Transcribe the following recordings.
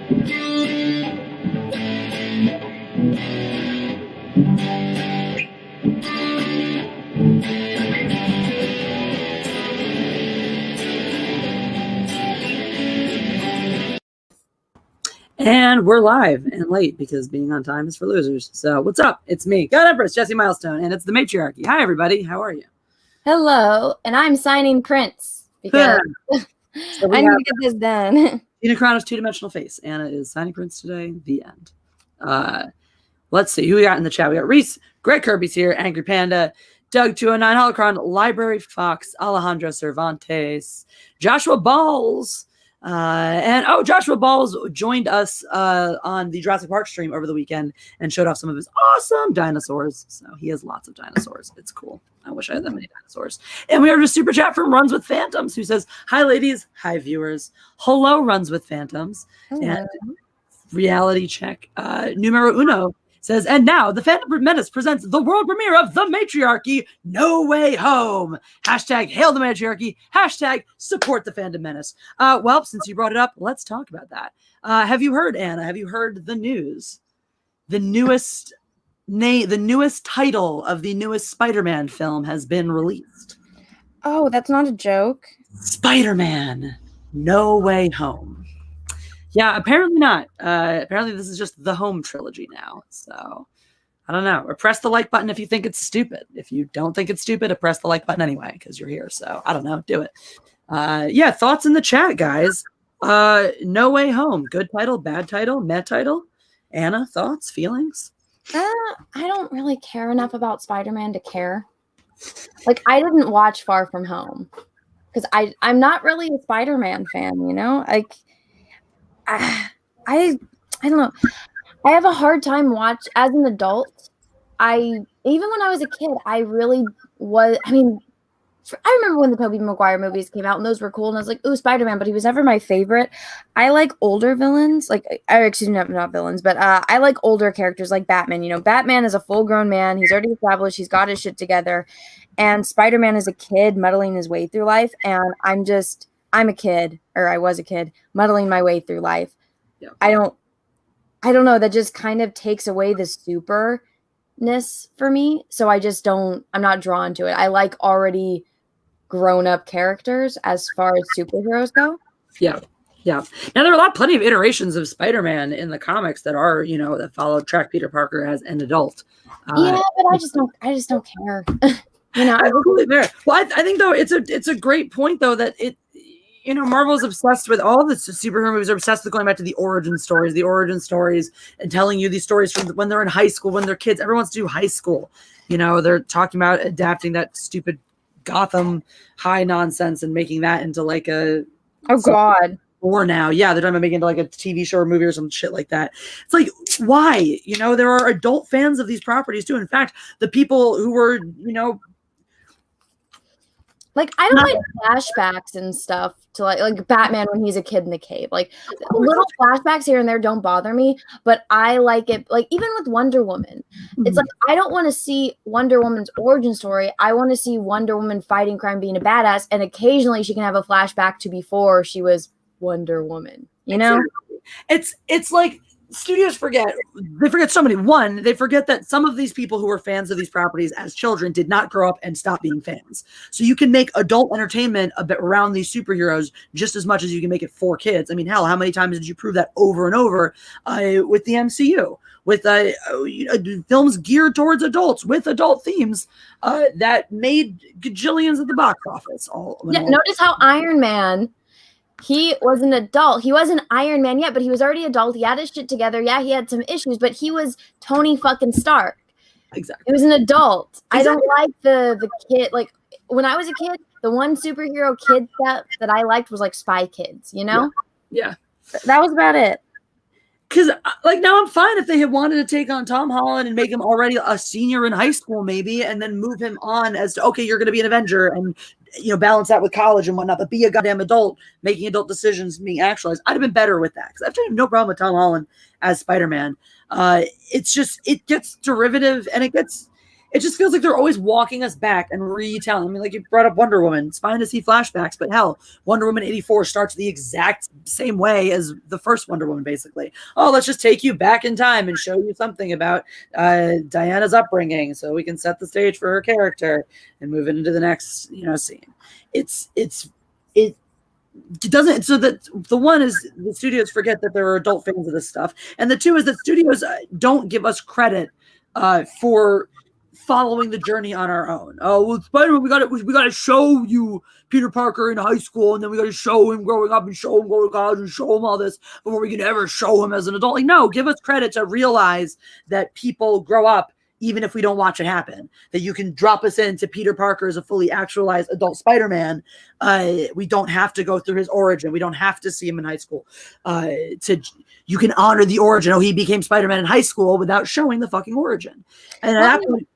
And we're live and late because being on time is for losers. So what's up? It's me, God Empress, Jesse Milestone, and it's the Matriarchy. Hi, everybody. How are you? Hello. And I'm signing prints because So I need to get this done. Gina Carano's two-dimensional face. Anna is signing prints today. The end. Let's see who we got in the chat. We got Reese, Greg Kirby's here, Angry Panda, Doug 209, Holocron, Library Fox, Alejandro Cervantes, Joshua Balls. And Joshua Balls joined us on the Jurassic Park stream over the weekend and showed off some of his awesome dinosaurs. So he has lots of dinosaurs. It's cool. I wish I had that many dinosaurs. And we have a super chat from Runs with Phantoms, who says, "Hi, ladies. Hi, viewers. Hello, Runs with Phantoms." Hello. And reality check. Numero uno says, "And now the Phantom Menace presents the world premiere of The Matriarchy, No Way Home. Hashtag hail the Matriarchy. Hashtag support the Phantom Menace." Well, since you brought it up, let's talk about that. Have you heard, Anna? Have you heard the news? The newest title of the newest Spider-Man film has been released. Oh, that's not a joke. Spider-Man, No Way Home. Yeah, apparently not. Apparently this is just the Home trilogy now. So I don't know. Or press the like button if you think it's stupid. If you don't think it's stupid, press the like button anyway because you're here. So I don't know. Do it. Yeah, thoughts in the chat, guys. No Way Home. Good title, bad title, meh title. Anna, thoughts, feelings? I don't really care enough about Spider-Man to care. Like, I didn't watch Far From Home because I'm not really a Spider-Man fan, you know? Like, I don't know. I have a hard time as an adult. Even when I was a kid, I really was. I mean, I remember when the Tobey Maguire movies came out, and those were cool. And I was like, "Ooh, Spider-Man!" But he was never my favorite. I like older villains, excuse me, not villains, but I like older characters like Batman. You know, Batman is a full-grown man. He's already established. He's got his shit together. And Spider-Man is a kid muddling his way through life. And I'm a kid, or I was a kid, muddling my way through life. Yeah. I don't know. That just kind of takes away the superness for me. So I'm not drawn to it. I like already grown-up characters as far as superheroes go. Yeah. Now there are plenty of iterations of Spider-Man in the comics that are, that track Peter Parker as an adult. Yeah, but I just don't care. I totally there. Well, I think though it's a great point though that Marvel's obsessed with all the superhero movies are obsessed with going back to the origin stories and telling you these stories from when they're in high school, when they're kids. Everyone wants to do high school. They're talking about adapting that stupid Gotham High nonsense and making that into like a or now. Yeah, they're trying to make it into like a TV show or movie or some shit like that. It's like, why? There are adult fans of these properties too. In fact, the people who were, like, I don't like flashbacks and stuff to like Batman when he's a kid in the cave. Like, little flashbacks here and there don't bother me, but I like it. Like, even with Wonder Woman, it's like, I don't want to see Wonder Woman's origin story. I want to see Wonder Woman fighting crime, being a badass, and occasionally she can have a flashback to before she was Wonder Woman, It's like studios forget so many. One, they forget that some of these people who were fans of these properties as children did not grow up and stop being fans. So you can make adult entertainment a bit around these superheroes just as much as you can make it for kids. I mean, hell, how many times did you prove that over and over with the MCU? With films geared towards adults with adult themes that made gajillions at the box office. Notice how Iron Man, he was an adult. He wasn't Iron Man yet, but he was already adult. He had his shit together. Yeah, he had some issues, but he was Tony fucking Stark. Exactly. He was an adult. Exactly. I don't like the kid. Like, when I was a kid, the one superhero kid stuff that I liked was like Spy Kids, Yeah. That was about it. Because, now I'm fine if they had wanted to take on Tom Holland and make him already a senior in high school, maybe, and then move him on as to, okay, you're going to be an Avenger and, balance that with college and whatnot, but be a goddamn adult, making adult decisions, being actualized. I'd have been better with that because I've had no problem with Tom Holland as Spider-Man. It's just, it gets derivative and it gets it just feels like they're always walking us back and retelling. I mean, like you brought up Wonder Woman. It's fine to see flashbacks, but hell, Wonder Woman 84 starts the exact same way as the first Wonder Woman, basically. Oh, let's just take you back in time and show you something about Diana's upbringing so we can set the stage for her character and move it into the next, scene. It doesn't, so that the one is the studios forget that there are adult fans of this stuff, and the two is that studios don't give us credit for following the journey on our own. Oh, well, Spider-Man, we got to show you Peter Parker in high school, and then we got to show him growing up and show him going to college and show him all this before we can ever show him as an adult. Like, no, give us credit to realize that people grow up even if we don't watch it happen, that you can drop us into Peter Parker as a fully actualized adult Spider-Man. We don't have to go through his origin. We don't have to see him in high school. You can honor the origin. Oh, he became Spider-Man in high school without showing the fucking origin. And at that point,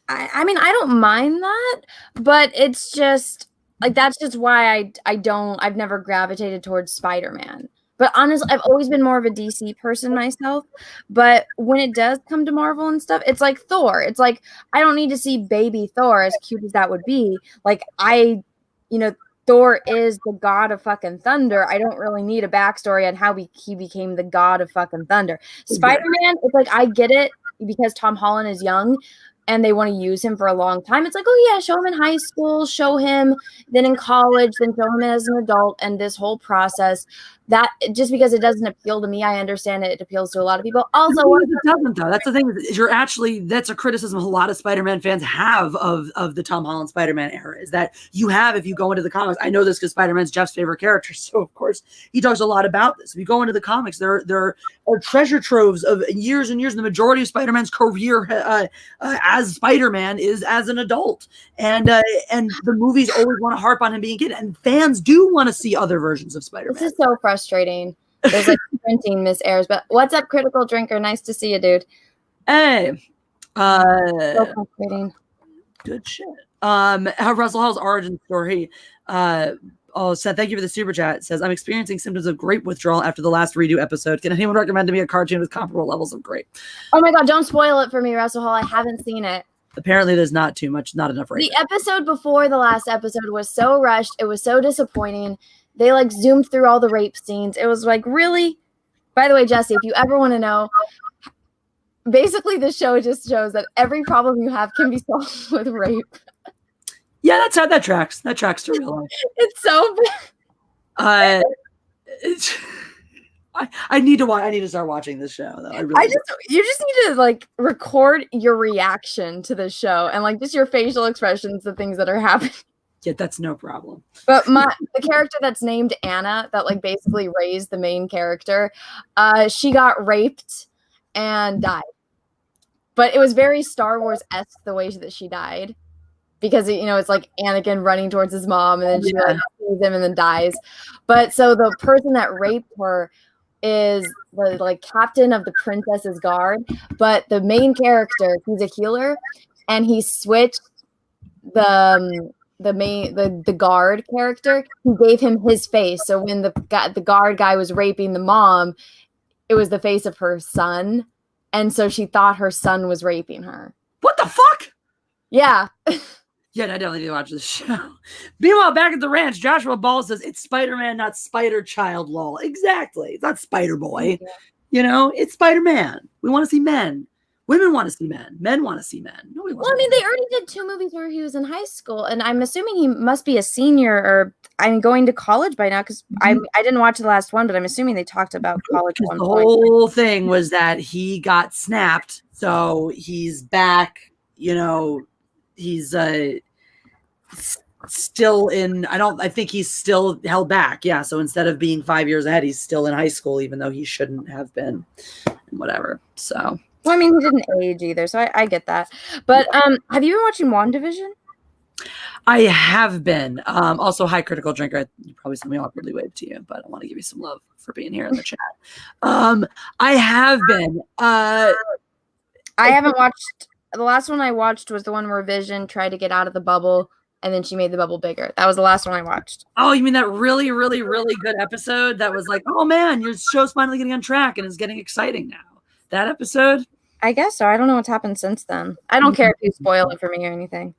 I mean, I don't mind that, but it's just like, that's just why I've never gravitated towards Spider-Man. But honestly, I've always been more of a DC person myself. But when it does come to Marvel and stuff, it's like Thor. It's like, I don't need to see baby Thor, as cute as that would be. Like, Thor is the god of fucking thunder. I don't really need a backstory on how he became the god of fucking thunder. Spider-Man, it's like, I get it because Tom Holland is young and they want to use him for a long time. It's like, oh yeah, show him in high school, show him then in college, then show him as an adult, and this whole process. That just because it doesn't appeal to me, I understand it appeals to a lot of people. Also, it doesn't though. That's the thing. That's a criticism a lot of Spider-Man fans have of the Tom Holland Spider-Man era, is that you have, if you go into the comics, I know this because Spider-Man's Jeff's favorite character, so of course he talks a lot about this. If you go into the comics, there are treasure troves of years and years. The majority of Spider-Man's career as Spider-Man is as an adult, and the movies always want to harp on him being a kid, and fans do want to see other versions of Spider-Man. This is so frustrating. There's like printing mis-airs, but what's up, Critical Drinker? Nice to see you, dude. Hey, So frustrating. Good shit. Russell Hall's origin story. Seth, thank you for the super chat. It says, I'm experiencing symptoms of grape withdrawal after the last redo episode. Can anyone recommend to me a cartoon with comparable levels of grape? Oh my god, don't spoil it for me, Russell Hall. I haven't seen it. Apparently there's not enough right. The episode before the last episode was so rushed. It was so disappointing. They like zoomed through all the rape scenes. It was like, really? By the way, Jesse, if you ever want to know, basically the show just shows that every problem you have can be solved with rape. Yeah, that's how that tracks. That tracks to real life. It's so bad. I need to start watching this show though. You just need to like record your reaction to the show and like just your facial expressions, the things that are happening. Yeah, that's no problem. But the character that's named Anna, that like basically raised the main character, she got raped and died. But it was very Star Wars-esque the way that she died, because it's like Anakin running towards his mom and then she like sees him and then dies. But so the person that raped her is the like captain of the princess's guard, but the main character, he's a healer, and he switched the guard character. He gave him his face, so when the guard guy was raping the mom, it was the face of her son, and so she thought her son was raping her. What the fuck? Yeah. Yeah, I definitely need to watch this show. Meanwhile, back at the ranch, Joshua Ball says it's Spider-Man, not Spider-Child. Lol. Exactly. It's not Spider-Boy. Yeah. It's Spider-Man. We want to see men. Women want to see men. Men want to see men. Nobody wants they already did 2 movies where he was in high school, and I'm assuming he must be a senior or going to college by now, because I didn't watch the last one, but I'm assuming they talked about college. The whole thing was that he got snapped, so he's back. He's still in. I think he's still held back. Yeah, so instead of being 5 years ahead, he's still in high school, even though he shouldn't have been. Whatever. So. Well, I mean, he didn't age either, so I get that. But have you been watching WandaVision? I have been. Also, hi, Critical Drinker. You probably saw me awkwardly wave to you, but I want to give you some love for being here in the chat. I have been. I haven't watched. The last one I watched was the one where Vision tried to get out of the bubble, and then she made the bubble bigger. That was the last one I watched. Oh, you mean that really, really, really good episode that was like, oh man, your show's finally getting on track and it's getting exciting now. That episode? I guess so. I don't know what's happened since then. I don't care if you spoil it for me or anything.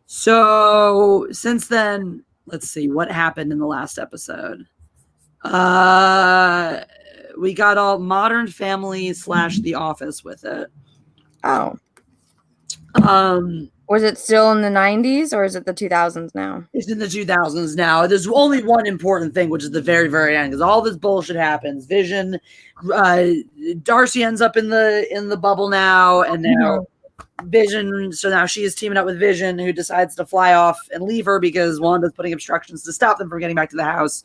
So since then, let's see what happened in the last episode. We got all Modern Family / The Office with it. Oh. Was it still in the 90s or is it the 2000s now? It's in the 2000s now. There's only one important thing, which is the very, very end, because all this bullshit happens. Vision, Darcy ends up in the bubble now, and now Vision. So now she is teaming up with Vision, who decides to fly off and leave her because Wanda's putting obstructions to stop them from getting back to the house,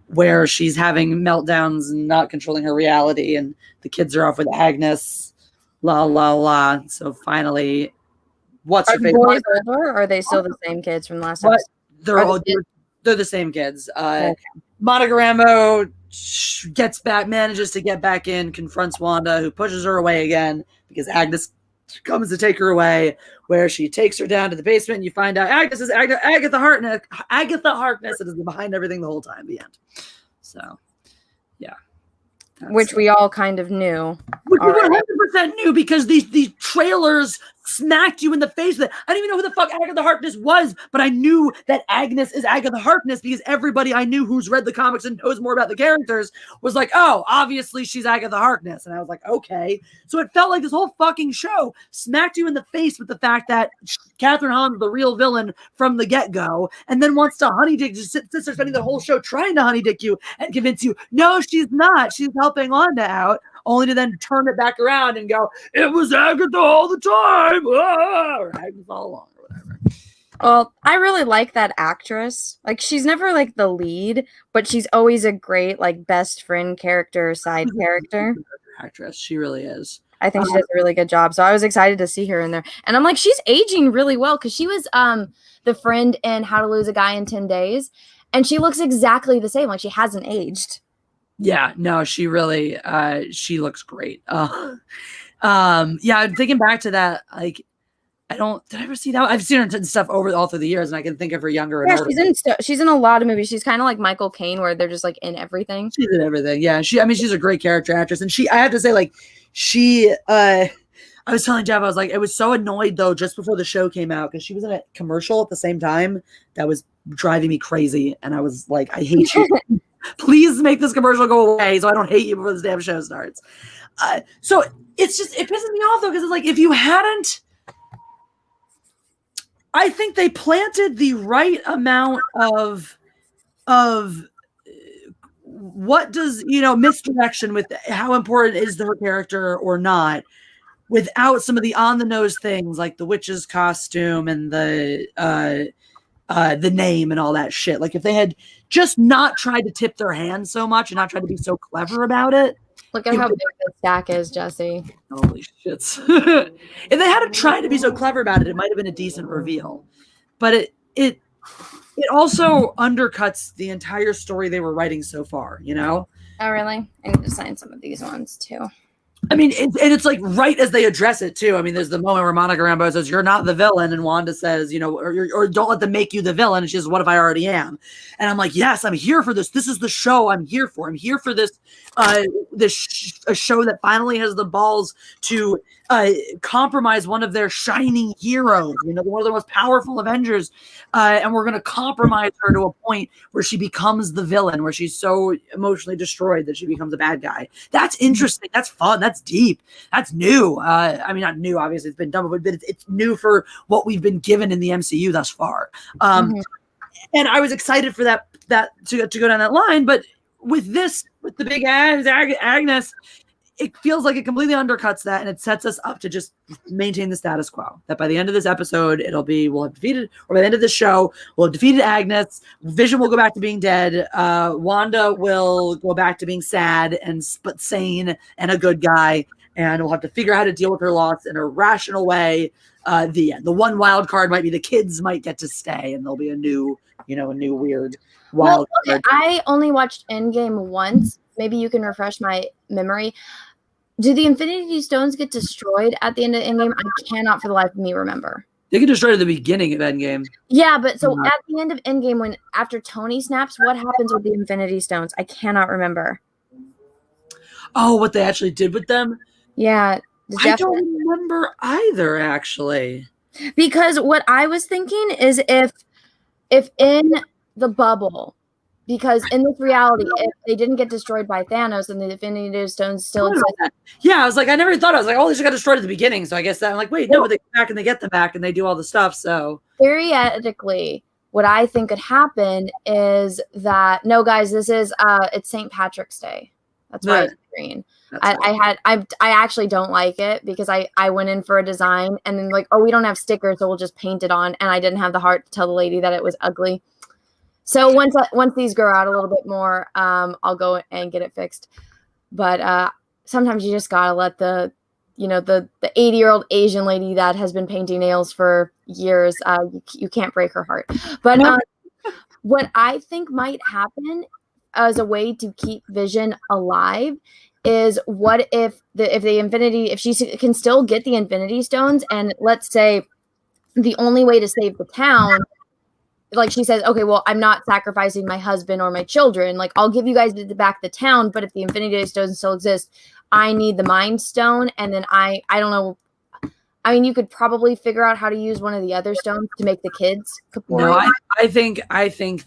where she's having meltdowns and not controlling her reality, and the kids are off with Agnes. La la la. So finally. What's are her the favorite? boys older, or are they still the same kids from last episode? They're the same kids. Monica Rambeau manages to get back in, confronts Wanda, who pushes her away again because Agnes comes to take her away, where she takes her down to the basement, and you find out Agnes is Agatha Harkness. Agatha Harkness is behind everything the whole time. The end. So, yeah. Which we all kind of knew. Which we 100% knew because these trailers smacked you in the face with it. I didn't even know who the fuck Agatha Harkness was, but I knew that Agnes is Agatha Harkness because everybody I knew who's read the comics and knows more about the characters was like, oh, obviously she's Agatha Harkness. And I was like, okay. So it felt like this whole fucking show smacked you in the face with the fact that Catherine Hahn's the real villain from the get-go, and then wants to honeydick, just sits there spending the whole show trying to honeydick you and convince you, no, she's not. She's helping Wanda out, only to then turn it back around and go, it was Agatha all the time, or Agatha all along, or whatever. Well, I really like that actress. Like, she's never like the lead, but she's always a great like best friend character, side character. Actress, she really is. I think she does a really good job. So I was excited to see her in there, and I'm like, she's aging really well because she was the friend in How to Lose a Guy in 10 Days, and she looks exactly the same. Like, she hasn't aged. Yeah, no, she really, she looks great. Yeah, I'm thinking back to that. Like, did I ever see that? I've seen her in stuff all through the years, and I can think of her younger. And older. She's in a lot of movies. She's kind of like Michael Caine, where they're just like in everything. She's in everything. Yeah, she's a great character actress, and I have to say, like, I was telling Jeff, I was like, I was so annoyed though just before the show came out because she was in a commercial at the same time that was driving me crazy, and I was like, I hate you. Please make this commercial go away so I don't hate you before this damn show starts. So it pisses me off though, because it's like, if you hadn't, I think they planted the right amount of what does, misdirection with how important is her character or not, without some of the on the nose things like the witch's costume and the name and all that shit. Like, if they had just not tried to tip their hand so much and not tried to be so clever about it. Look at how big the stack is, Jesse. Holy shits. If they hadn't tried to be so clever about it, it might have been a decent reveal. But it also undercuts the entire story they were writing so far, Oh, really? I need to sign some of these ones too. I mean, it's like right as they address it too. I mean, there's the moment where Monica Rambeau says, "You're not the villain," and Wanda says, or don't let them make you the villain. And she says, "What if I already am?" And I'm like, "Yes, I'm here for this. This is the show I'm here for. I'm here for this, a show that finally has the balls to compromise one of their shining heroes. One of the most powerful Avengers, and we're going to compromise her to a point where she becomes the villain, where she's so emotionally destroyed that she becomes a bad guy. That's interesting. That's fun. That's deep. That's new. I mean, not new. Obviously, it's been done, but it's new for what we've been given in the MCU thus far. And I was excited for that to go down that line. But with the big Agnes, it feels like it completely undercuts that, and it sets us up to just maintain the status quo. That by the end of this episode, we'll have defeated, or by the end of the show, we'll have defeated Agnes. Vision will go back to being dead. Wanda will go back to being sad but sane and a good guy, and we'll have to figure out how to deal with her loss in a rational way. The one wild card might be the kids might get to stay, and there'll be a new weird wild card. I only watched Endgame once. Maybe you can refresh my memory. Do the Infinity Stones get destroyed at the end of Endgame? I cannot for the life of me remember. They get destroyed at the beginning of Endgame. Yeah, but so at the end of Endgame, after Tony snaps, what happens with the Infinity Stones? I cannot remember. Oh, what they actually did with them? Yeah. I don't remember either, actually. Because what I was thinking is if in the bubble, because in this reality, if they didn't get destroyed by Thanos and the Infinity Stones still exist. Yeah, I was like, I never thought. I was like, oh, they just got destroyed at the beginning. So I guess that I'm like, wait, no, but they come back and they get them back and they do all the stuff. So theoretically, what I think could happen is that no, guys, this is it's St. Patrick's Day. That's why it's green. I actually don't like it because I went in for a design and then like, oh, we don't have stickers, so we'll just paint it on. And I didn't have the heart to tell the lady that it was ugly. So once these grow out a little bit more, I'll go and get it fixed. But sometimes you just gotta let the 80-year-old Asian lady that has been painting nails for years, you can't break her heart. But what I think might happen as a way to keep Vision alive is what if she can still get the Infinity Stones, and let's say the only way to save the town, like she says, okay, well, I'm not sacrificing my husband or my children. Like, I'll give you guys back the town, but if the Infinity Stones still exist, I need the Mind Stone. And then I don't know. I mean, you could probably figure out how to use one of the other stones to make the kids corporeal. No, I think again,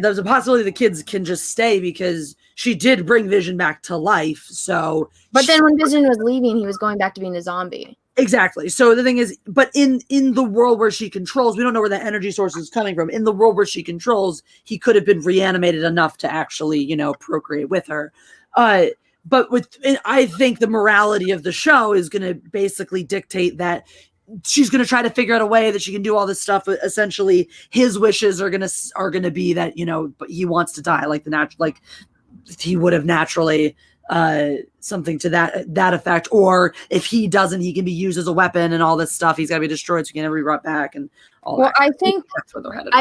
there's a possibility the kids can just stay because she did bring Vision back to life. So, but then when Vision was leaving, he was going back to being a zombie. Exactly. So the thing is, but in the world where she controls, we don't know where that energy source is coming from. In the world where she controls, he could have been reanimated enough to actually, procreate with her. But I think the morality of the show is going to basically dictate that she's going to try to figure out a way that she can do all this stuff. But essentially, his wishes are going to be that but he wants to die, like he would have naturally. Something to that effect, or if he doesn't, he can be used as a weapon and all this stuff. He's got to be destroyed so he can never be brought back and all that. I think that's where they're headed.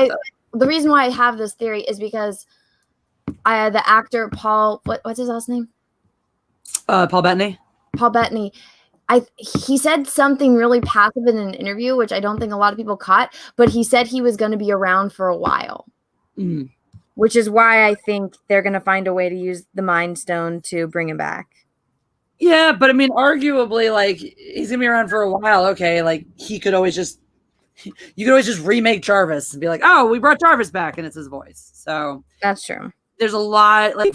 The reason why I have this theory is because the actor Paul, what's his last name? Paul Bettany. Paul Bettany. He said something really passive in an interview, which I don't think a lot of people caught, but he said he was going to be around for a while. Mm. Which is why I think they're going to find a way to use the Mind Stone to bring him back. Yeah, but I mean, arguably, like, he's going to be around for a while. Okay, like, you could always just remake Jarvis and be like, oh, we brought Jarvis back, and it's his voice. So that's true. There's a lot, like,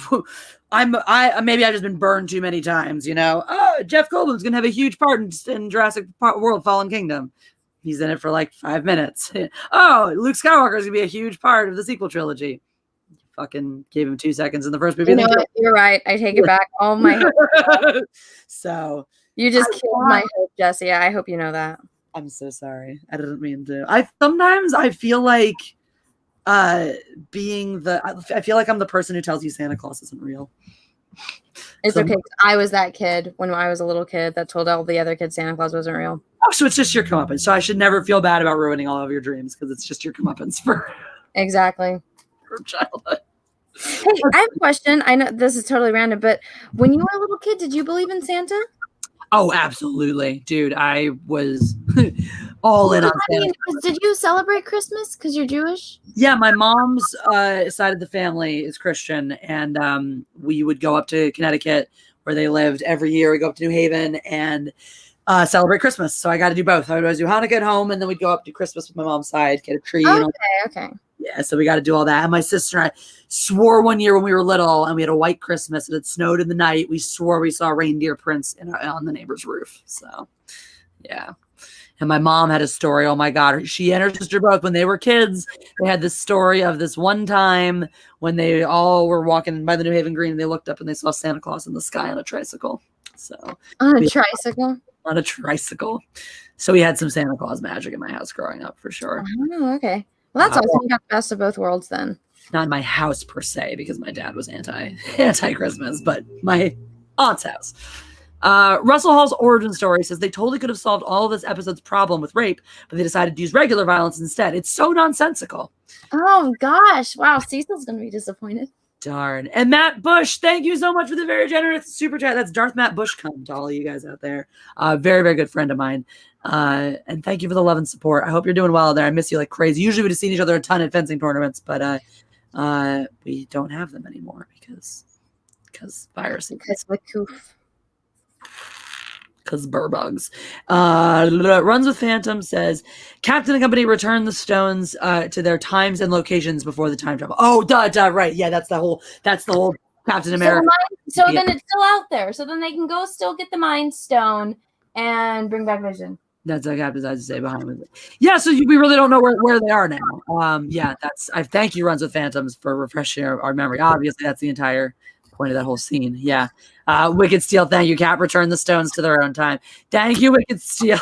maybe I've just been burned too many times, Oh, Jeff Goldblum's going to have a huge part in Jurassic World Fallen Kingdom. He's in it for like 5 minutes. Oh, Luke Skywalker is going to be a huge part of the sequel trilogy. Fucking gave him 2 seconds in the first movie. You're right. I take it back. All my hope. So you just killed my hope, Jesse. I hope you know that. I'm so sorry. I didn't mean to. Sometimes I feel like I feel like I'm the person who tells you Santa Claus isn't real. It's okay. I was that kid when I was a little kid that told all the other kids Santa Claus wasn't real. Oh, so it's just your comeuppance. So I should never feel bad about ruining all of your dreams because it's just your comeuppance for exactly from childhood. Hey, I have a question. I know this is totally random, but when you were a little kid, did you believe in Santa? Oh, absolutely, dude. I was all in on Santa. Did you celebrate Christmas because you're Jewish? Yeah, my mom's side of the family is Christian, and we would go up to Connecticut where they lived every year. We go up to New Haven and celebrate Christmas. So I got to do both. I would always do Hanukkah at home, and then we'd go up to Christmas with my mom's side, get a tree. Okay. Yeah, so we got to do all that. And my sister and I swore one year when we were little and we had a white Christmas and it snowed in the night. We swore we saw reindeer prints on the neighbor's roof. So, yeah. And my mom had a story. Oh, my God. She and her sister both, when they were kids, they had this story of this one time when they all were walking by the New Haven Green and they looked up and they saw Santa Claus in the sky on a tricycle. So on a tricycle? On a tricycle. So we had some Santa Claus magic in my house growing up for sure. Oh, okay. Well, that's awesome. You got the best of both worlds then. Not in my house per se, because my dad was anti-Christmas, but my aunt's house. Russell Hall's origin story says they totally could have solved all of this episode's problem with rape, but they decided to use regular violence instead. It's so nonsensical. Oh, gosh. Wow. Cecil's going to be disappointed. Darn. And Matt Bush, thank you so much for the very generous super chat. That's Darth Matt Bush come to all of you guys out there. Very, very good friend of mine. And thank you for the love and support. I hope you're doing well there. I miss you like crazy. Usually we'd have seen each other a ton at fencing tournaments, but we don't have them anymore because virus. Because of the coof. Because burbugs. Runs with Phantom says Captain and company return the stones to their times and locations before the time travel. Oh, right. Yeah, that's the whole Captain America. So then it's still out there. So then they can go still get the Mind Stone and bring back Vision. That's what Captain has to say behind it. Yeah, so we really don't know where they are now. Yeah, I thank you, Runs with Phantoms, for refreshing our memory. Obviously, that's the entire point of that whole scene. Yeah. Wicked Steel, thank you, Cap. Return the stones to their own time. Thank you, Wicked Steel.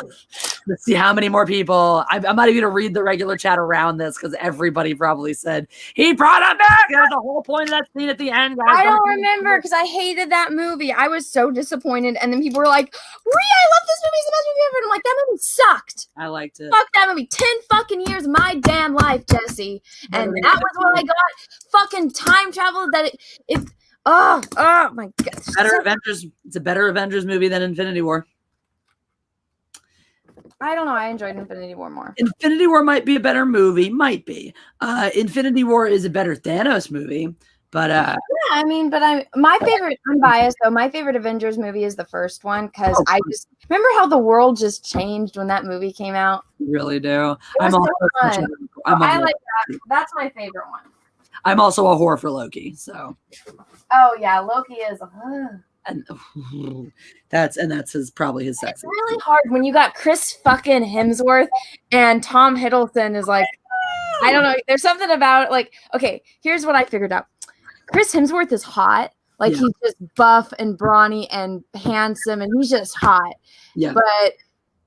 Let's see how many more people. I'm not even going to read the regular chat around this because everybody probably said, he brought it back. That's the whole point of that scene at the end. Guys. I don't remember because I hated that movie. I was so disappointed. And then people were like, Rhea, I love this movie. It's the best movie ever. And I'm like, that movie sucked. I liked it. Fuck that movie. 10 fucking years of my damn life, Jesse. And that was when I got fucking time travel that it oh my god. It's a better Avengers movie than Infinity War. I don't know. I enjoyed Infinity War more. Infinity War might be a better movie. Might be. Infinity War is a better Thanos movie. But yeah, I mean, my favorite, I'm biased though. My favorite Avengers movie is the first one because I just remember how the world just changed when that movie came out. You really do. I like that. That's my favorite one. I'm also a whore for Loki, so. Oh yeah, Loki is. And that's probably his sex. It's really hard when you got Chris fucking Hemsworth and Tom Hiddleston is like, I don't know. There's something about it. Like, okay, here's what I figured out. Chris Hemsworth is hot. Like he's just buff and brawny and handsome, and he's just hot. Yeah. But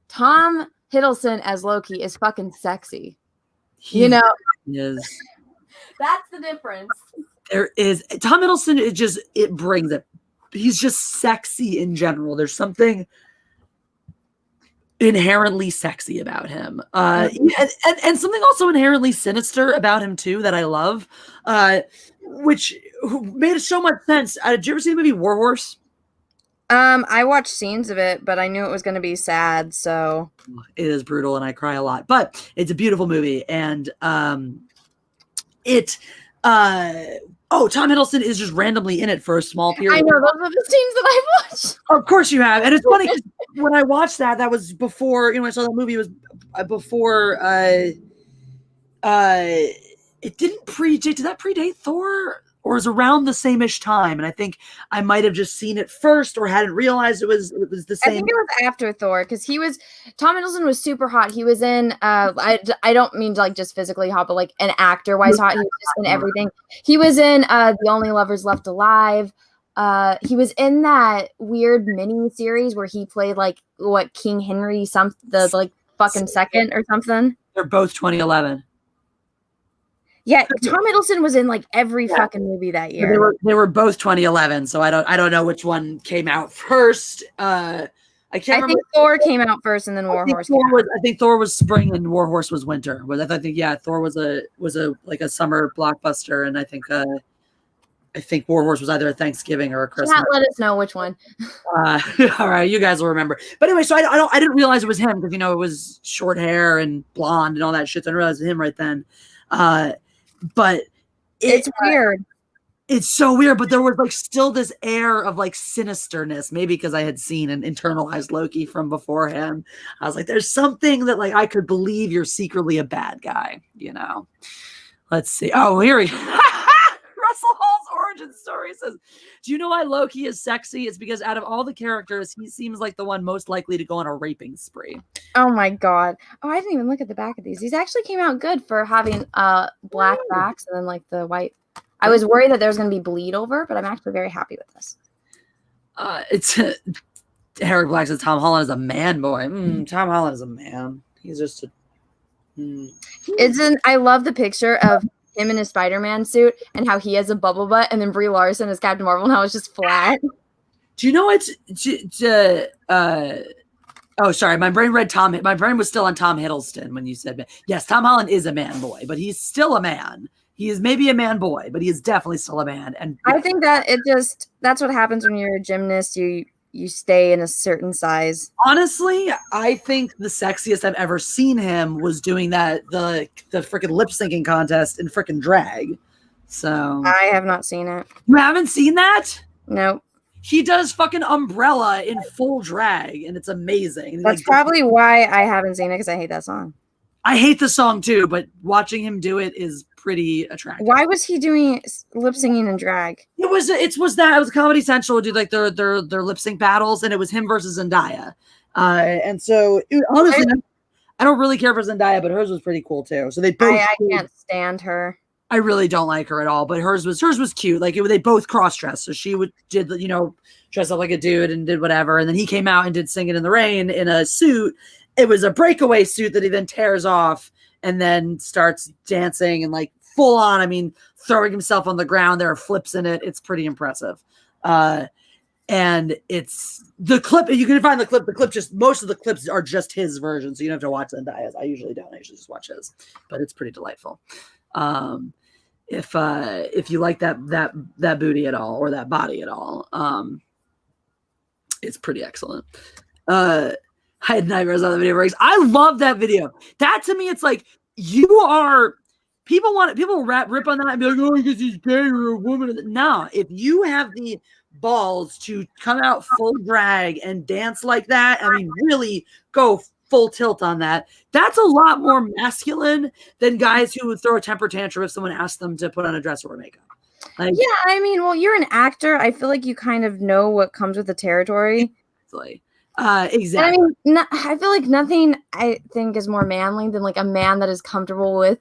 Tom Hiddleston as Loki is fucking sexy. He is. That's the difference. There is Tom Hiddleston. It brings it. He's just sexy in general. There's something inherently sexy about him, and something also inherently sinister about him too that I love, which made so much sense. Did you ever see the movie War Horse? I watched scenes of it, but I knew it was going to be sad, so it is brutal, and I cry a lot. But it's a beautiful movie, and Tom Hiddleston is just randomly in it for a small period. I know, those are the scenes that I've watched. Of course you have. And it's funny because when I watched that was before, when I saw that movie, it was before, it didn't predate. Did that predate Thor? Or was around the same-ish time? And I think I might have just seen it first or hadn't realized it was the same. I think it was after Thor because Tom Hiddleston was super hot. He was in, I don't mean like just physically hot, but like an actor-wise hot. He was just in everything. He was in The Only Lovers Left Alive. He was in that weird mini series where he played like King Henry fucking second or something. They're both 2011. Yeah, Tom Hiddleston was in like every fucking movie that year. They were both 2011, so I don't know which one came out first. I can't remember. I think Thor came out first, and then War Horse. I think Thor was spring and War Horse was winter. Thor was a summer blockbuster, and I think War Horse was either a Thanksgiving or a Christmas. Let us know which one. All right, you guys will remember. But anyway, so I didn't realize it was him because it was short hair and blonde and all that shit. So I didn't realize it was him right then. But it's weird. It's so weird, but there was like still this air of like sinisterness, maybe because I had seen and internalized Loki from beforehand. I was like, there's something that like I could believe you're secretly a bad guy, Let's see. Oh, here we go. Russell Hall's origin story says, do you know why Loki is sexy? It's because out of all the characters, he seems like the one most likely to go on a raping spree. Oh my god. Oh, I didn't even look at the back of these. These actually came out good for having black backs and then like the white. I was worried that there was going to be bleed over, but I'm actually very happy with this. It's Eric Black says Tom Holland is a man boy. Tom Holland is a man. He's just I love the picture of him in his Spider-Man suit and how he has a bubble butt, and then Brie Larson as Captain Marvel and how it's just flat. Do you know what? Oh, sorry. My brain read Tom. My brain was still on Tom Hiddleston when you said, yes, Tom Holland is a man boy, but he's still a man. He is maybe a man boy, but he is definitely still a man. And I think that that's what happens when you're a gymnast. You stay in a certain size. Honestly, I think the sexiest I've ever seen him was doing the freaking lip syncing contest in freaking drag. So I have not seen it. You haven't seen that? Nope. he does fucking Umbrella in full drag, and it's amazing. And That's probably why I haven't seen it, because I hate that song. I hate the song too, but watching him do it is pretty attractive. Why was he doing lip singing in drag? It was Comedy Central do like their lip sync battles, and it was him versus Zendaya. And so honestly, I don't really care for Zendaya, but hers was pretty cool too. So they both. I can't stand her. I really don't like her at all, but hers was cute. Like they both cross dressed, so she did dress up like a dude and did whatever, and then he came out and did "Singing in the Rain" in a suit. It was a breakaway suit that he then tears off and then starts dancing and like full on. I mean, throwing himself on the ground. There are flips in it. It's pretty impressive. And it's the clip. You can find the clip. The clip most of the clips are just his version, so you don't have to watch Zendaya's. I usually don't. I usually just watch his, but it's pretty delightful. If you like that booty at all or that body at all, it's pretty excellent. I had nightmares on the video breaks. I love that video. That to me, it's like people rip on that and be like, oh, because he's gay or a woman. No, if you have the balls to come out full drag and dance like that, I mean, really go full tilt on that. That's a lot more masculine than guys who would throw a temper tantrum if someone asked them to put on a dress or makeup. Like, yeah, I mean, well, you're an actor. I feel like you kind of know what comes with the territory. Exactly. I mean, I feel like nothing I think is more manly than like a man that is comfortable with,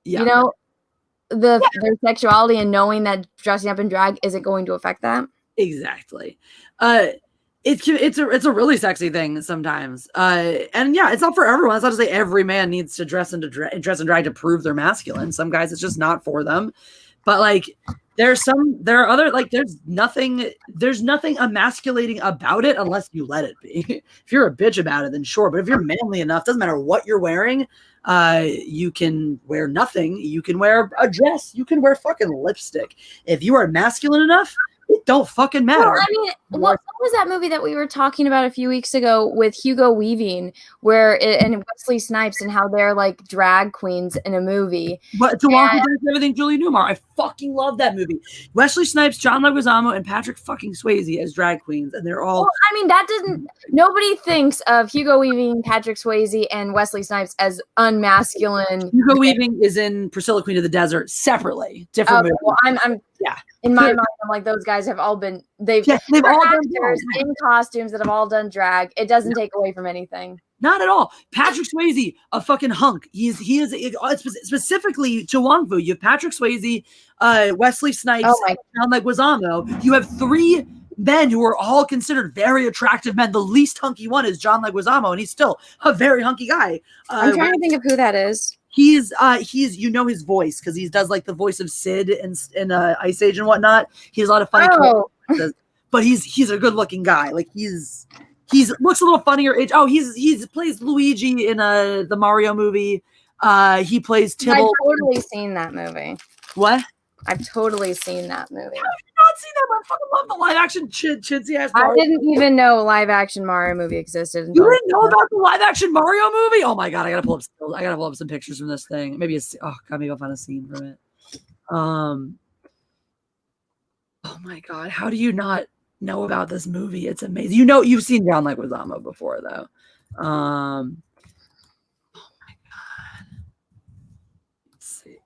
their sexuality and knowing that dressing up in drag isn't going to affect that. Exactly. It's a really sexy thing sometimes. And yeah, it's not for everyone. It's not to say every man needs to dress in drag to prove they're masculine. Some guys, it's just not for them. But like, there are other, like, there's nothing emasculating about it unless you let it be. If you're a bitch about it, then sure. But if you're manly enough, doesn't matter what you're wearing. You can wear nothing. You can wear a dress. You can wear fucking lipstick. If you are masculine enough, it don't fucking matter. Well, I mean, what was that movie that we were talking about a few weeks ago with Hugo Weaving, and Wesley Snipes, and how they're like drag queens in a movie? But to walk with everything, Julie Newmar. I fucking love that movie. Wesley Snipes, John Leguizamo, and Patrick fucking Swayze as drag queens, and they're all. Well, I mean, nobody thinks of Hugo Weaving, Patrick Swayze, and Wesley Snipes as unmasculine. Hugo Weaving is in Priscilla, Queen of the Desert separately, different movie. Well, I'm in my mind, I'm like, those guys have all been they've all done actors in costumes that have all done drag. It doesn't take away from anything. Not at all. Patrick Swayze, a fucking hunk. He is specifically to Wong Fu. You have Patrick Swayze, Wesley Snipes, John Leguizamo. You have three men who are all considered very attractive men. The least hunky one is John Leguizamo, and he's still a very hunky guy. I'm trying to think of who that is. He's his voice because he does like the voice of Sid in Ice Age and whatnot. He has a lot of funny characters, but he's a good looking guy. Like he looks a little funnier. He plays Luigi in the Mario movie. He plays Tibble. I've totally seen that movie. What? I've totally seen that movie. I've not seen that, but I fucking love the live action chintzy ass Mario. I didn't even know a live action Mario movie existed. You didn't know about the live action Mario movie? Oh my god, I gotta pull up some pictures from this thing. Maybe maybe I'll find a scene from it. Oh my god, how do you not know about this movie? It's amazing. You've seen John Leguizamo before though. Oh my god. Let's see.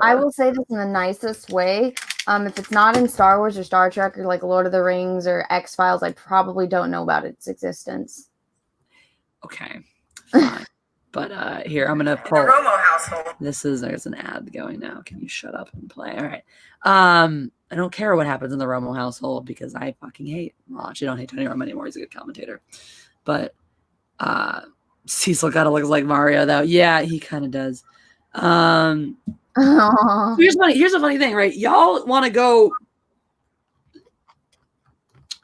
I will say this in the nicest way. If it's not in Star Wars or Star Trek or like Lord of the Rings or X-Files, I probably don't know about its existence. Okay, fine. But here, I'm gonna pull. The Romo household. There's an ad going now. Can you shut up and play? All right. I don't care what happens in the Romo household because I fucking hate. Well, actually, don't hate Tony Romo anymore. He's a good commentator. But Cecil kind of looks like Mario, though. Yeah, he kind of does. Here's a funny thing, right? Y'all want to go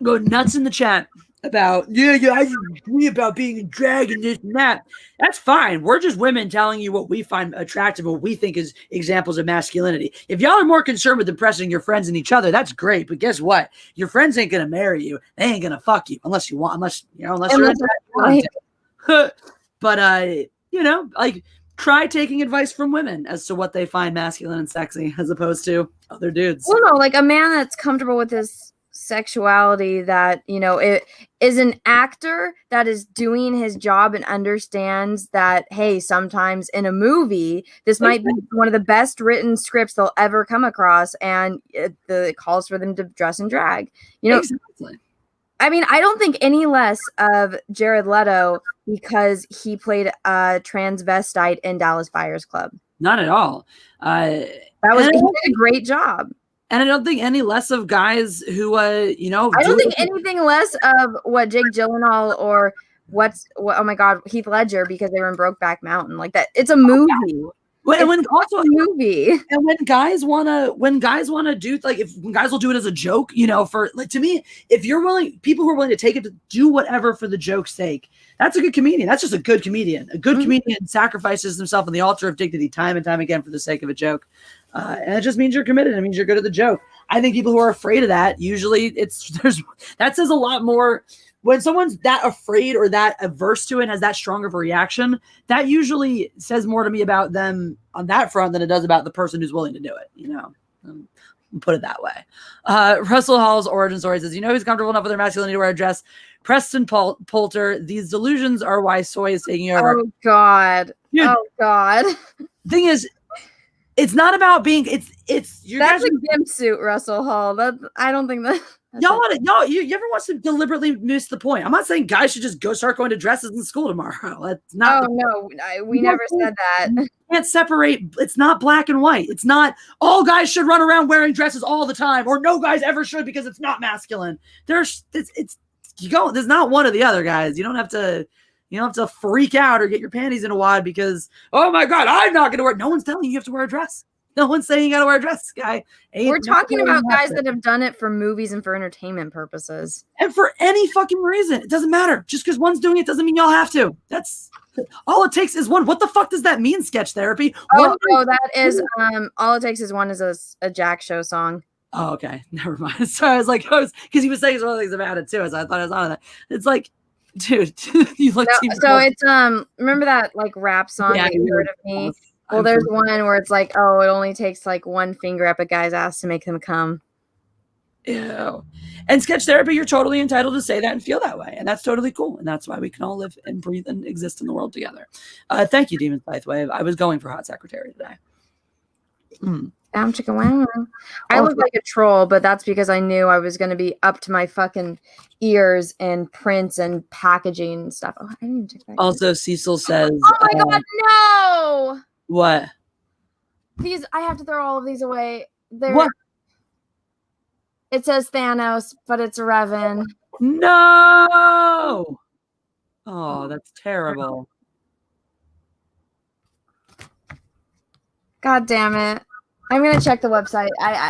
nuts in the chat about I agree about being a drag and this and that. That's fine. We're just women telling you what we find attractive, what we think is examples of masculinity. If y'all are more concerned with impressing your friends and each other, that's great. But guess what? Your friends ain't gonna marry you. They ain't gonna fuck you unless you're But like, try taking advice from women as to what they find masculine and sexy as opposed to other dudes. Well, no, like a man that's comfortable with his sexuality that, you know, it is an actor that is doing his job and understands that, hey, sometimes in a movie, this might be one of the best written scripts they'll ever come across, and it calls for them to dress and drag. You know, exactly. I mean, I don't think any less of Jared Leto because he played a transvestite in Dallas Buyers Club. Not at all. He did a great job. And I don't think any less of guys who, you know. I don't think anything less of what Jake Gyllenhaal or oh my God, Heath Ledger, because they were in Brokeback Mountain. Like that. It's a movie. When also a movie. And when guys wanna do, like, when guys will do it as a joke, you know, for, like, to me, if you're willing, people who are willing to take it to do whatever for the joke's sake, that's a good comedian. That's just a good comedian. A good comedian sacrifices himself on the altar of dignity time and time again for the sake of a joke. And it just means you're committed. It means you're good at the joke. I think people who are afraid of that, usually that says a lot more. When someone's that afraid or that averse to it, has that strong of a reaction, that usually says more to me about them on that front than it does about the person who's willing to do it, you know. Put it that way. Russell Hall's origin story says, you know who's comfortable enough with their masculinity to wear a dress? Preston Poulter. These delusions are why soy is taking over. Oh, God. Dude, oh, God. Thing is, it's not about being, that's a gimp suit, Russell Hall. I don't think that. You ever want to deliberately miss the point? I'm not saying guys should just start going to dresses in school tomorrow. That's not. Oh, no, we never said that. You can't separate. It's not black and white. It's not all guys should run around wearing dresses all the time, or no guys ever should because it's not masculine. There's not one or the other, guys. You don't have to freak out or get your panties in a wad because, oh my God, I'm not going to wear. No one's telling you have to wear a dress. No one's saying you got to wear a dress, guy. We're talking about guys that have done it for movies and for entertainment purposes. And for any fucking reason. It doesn't matter. Just because one's doing it doesn't mean y'all have to. That's all it takes is one. What the fuck does that mean, sketch therapy? Oh, that is all it takes is one is a Jack Show song. Oh, okay. Never mind. So I was like, because he was saying some other things about it too. So I thought I was on that. It's like, dude, you look. No, so it's remember that like rap song that you heard of me? Well, there's one where it's like, oh, it only takes like one finger up a guy's ass to make them come. Ew. And sketch therapy, you're totally entitled to say that and feel that way. And that's totally cool. And that's why we can all live and breathe and exist in the world together. Thank you, Demon Scythewave. I was going for Hot Secretary today. Down chicka wow. I look like a troll, but that's because I knew I was going to be up to my fucking ears in prints and packaging and stuff. Oh, I didn't even check that. Also, Cecil says, oh my God, no! What? These, I have to throw all of these away. What? It says Thanos, but it's Revan. No! Oh, that's terrible. God damn it. I'm going to check the website.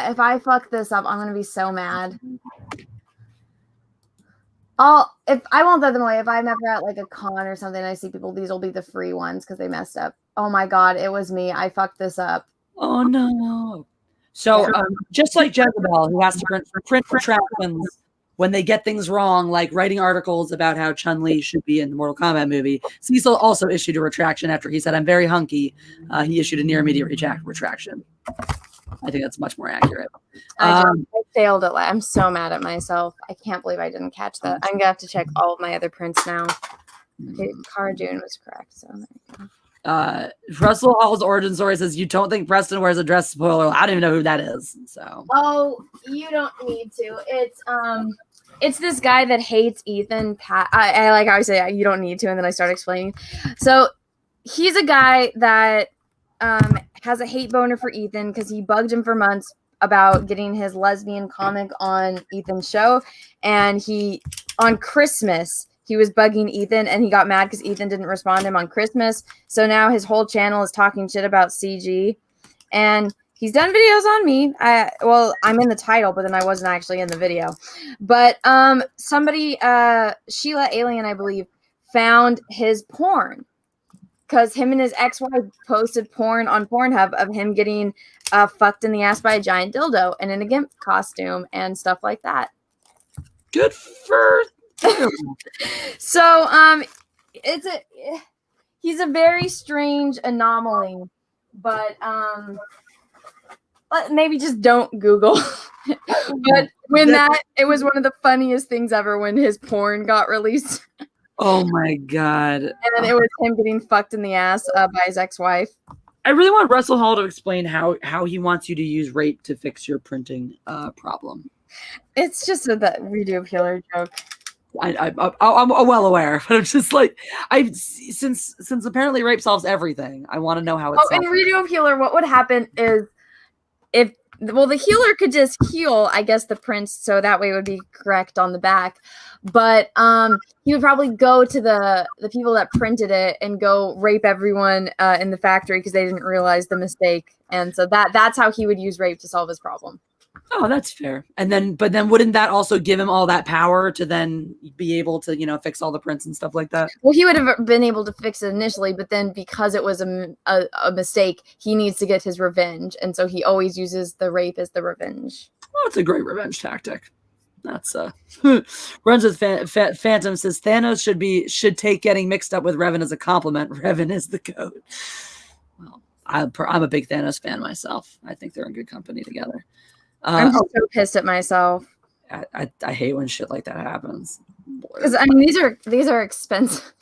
If I fuck this up, I'm going to be so mad. If I won't throw them away. If I'm ever at like a con or something, I see people, these will be the free ones because they messed up. Oh my God, it was me. I fucked this up. Oh no. So just like Jezebel, who has to print retractions when they get things wrong, like writing articles about how Chun-Li should be in the Mortal Kombat movie, Cecil also issued a retraction after he said, I'm very hunky. He issued a near immediate retraction. I think that's much more accurate. I failed it. I'm so mad at myself. I can't believe I didn't catch that. I'm gonna have to check all of my other prints now. Okay, Cara Dune was correct. So there you go. Russell Hall's origin story says you don't think Preston wears a dress. Spoiler. I don't even know who that is. So. Oh, you don't need to. It's this guy that hates Ethan. I like how I say you don't need to, and then I start explaining. So he's a guy that has a hate boner for Ethan because he bugged him for months about getting his lesbian comic on Ethan's show, and on Christmas he was bugging Ethan, and he got mad because Ethan didn't respond to him on Christmas. So now his whole channel is talking shit about CG, and he's done videos on me. I'm in the title, but then I wasn't actually in the video. But somebody, Sheila Alien, I believe, found his porn because him and his ex-wife posted porn on Pornhub of him getting fucked in the ass by a giant dildo and in a gimp costume and stuff like that. Good for him. So he's a very strange anomaly, but maybe just don't Google. But when it was one of the funniest things ever when his porn got released. Oh my God. And it was him getting fucked in the ass by his ex-wife. I really want Russell Hall to explain how he wants you to use rape to fix your printing problem. It's just that redo healer joke. I'm well aware, but I'm just like, since apparently rape solves everything, I want to know how it's solved. In redo of healer, what would happen is the healer could just heal, I guess, the prints, so that way it would be correct on the back. But he would probably go to the people that printed it and go rape everyone in the factory because they didn't realize the mistake. And so that's how he would use rape to solve his problem. Oh, that's fair. But then wouldn't that also give him all that power to then be able to, fix all the prints and stuff like that? Well, he would have been able to fix it initially, but then because it was a mistake, he needs to get his revenge. And so he always uses the rape as the revenge. Well, it's a great revenge tactic. That's runs with Phantom says Thanos should take getting mixed up with Revan as a compliment. Revan is the goat. Well, I'm a big Thanos fan myself. I think they're in good company together. I'm so pissed at myself. I hate when shit like that happens. Because I mean, these are expensive.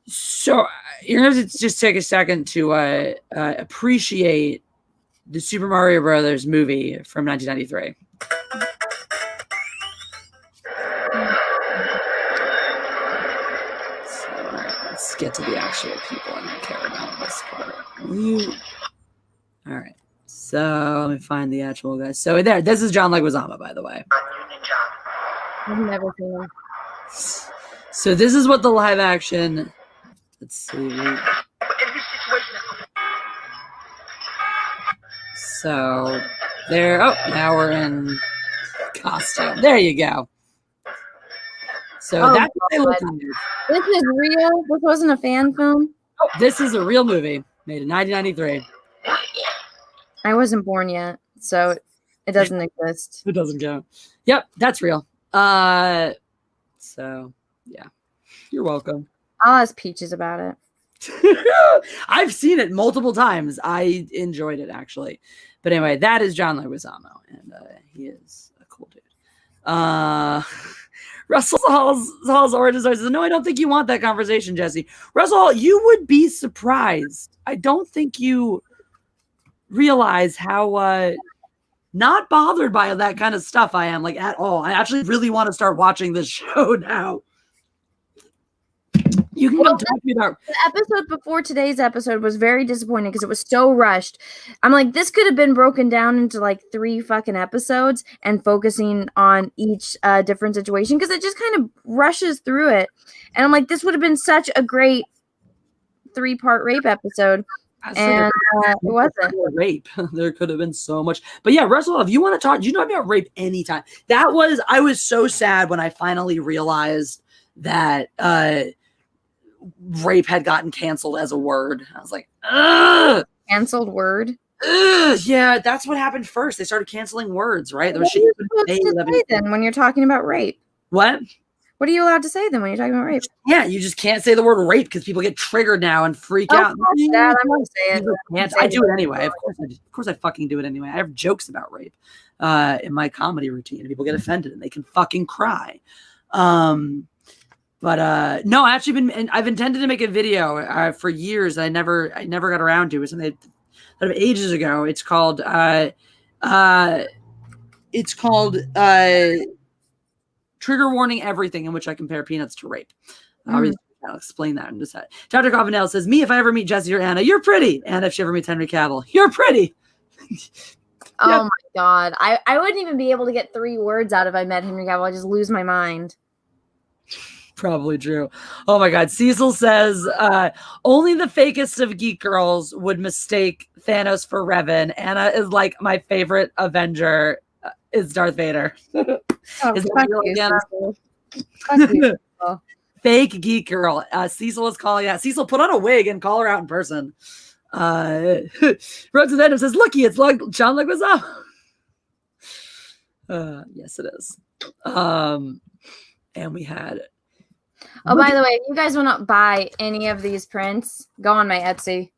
So you're gonna have to just take a second to appreciate the Super Mario Brothers movie from 1993. So all right, let's get to the actual people I care about this part. All right. So let me find the actual guys. So this is John Leguizamo, by the way. I've never seen him. So this is what the live action. Let's see. So there. Oh, now we're in costume. There you go. So that's what they look like. This is real. This wasn't a fan film. Oh, this is a real movie made in 1993. I wasn't born yet, so it doesn't exist. It doesn't count. Yep, that's real. So yeah, you're welcome. I'll ask Peaches about it. I've seen it multiple times. I enjoyed it actually. But anyway, that is John Leguizamo, and he is a cool dude. Russell Hall's origin story says, no, I don't think you want that conversation, Jesse. Russell Hall, you would be surprised. I don't think you realize how not bothered by that kind of stuff I am, like, at all. I actually really want to start watching this show now. You can talk to me about the episode before today's episode was very disappointing because it was so rushed. I'm like, this could have been broken down into like 3 fucking episodes and focusing on each different situation because it just kind of rushes through it. And I'm like, this would have been such a great 3-part rape episode. And it wasn't rape. There could have been so much. But yeah, Russell, if you want to talk, you know about rape anytime. I was so sad when I finally realized that rape had gotten canceled as a word. I was like, ugh! Canceled word? Ugh! Yeah, that's what happened first. They started canceling words, right? There was shit you supposed to say then when you're talking about rape? What? What are you allowed to say then when you're talking about rape? Yeah, you just can't say the word rape because people get triggered now and freak out. Dad, I'm gonna say it. I do it anyway. Of course I fucking do it anyway. I have jokes about rape in my comedy routine, and people get offended and they can fucking cry. But no, I've intended to make a video for years. I never got around to it. Something ages ago. It's called Trigger Warning Everything, in which I compare peanuts to rape. I'll explain that in just a second. Dr. Covenell says, me, if I ever meet Jesse or Anna, you're pretty. And if she ever meets Henry Cavill, you're pretty. Oh my God. I wouldn't even be able to get 3 words out if I met Henry Cavill. I'd just lose my mind. Probably true. Oh my God. Cecil says, only the fakest of geek girls would mistake Thanos for Revan. Anna is like my favorite Avenger is Darth Vader. Oh, is that real, Anna? Fake geek girl. Cecil is calling out. Cecil, put on a wig and call her out in person. Road to Venom says, looky, it's like John Leguizamo. Yes, it is. And we had. Oh, by the way, if you guys want to buy any of these prints, go on my Etsy.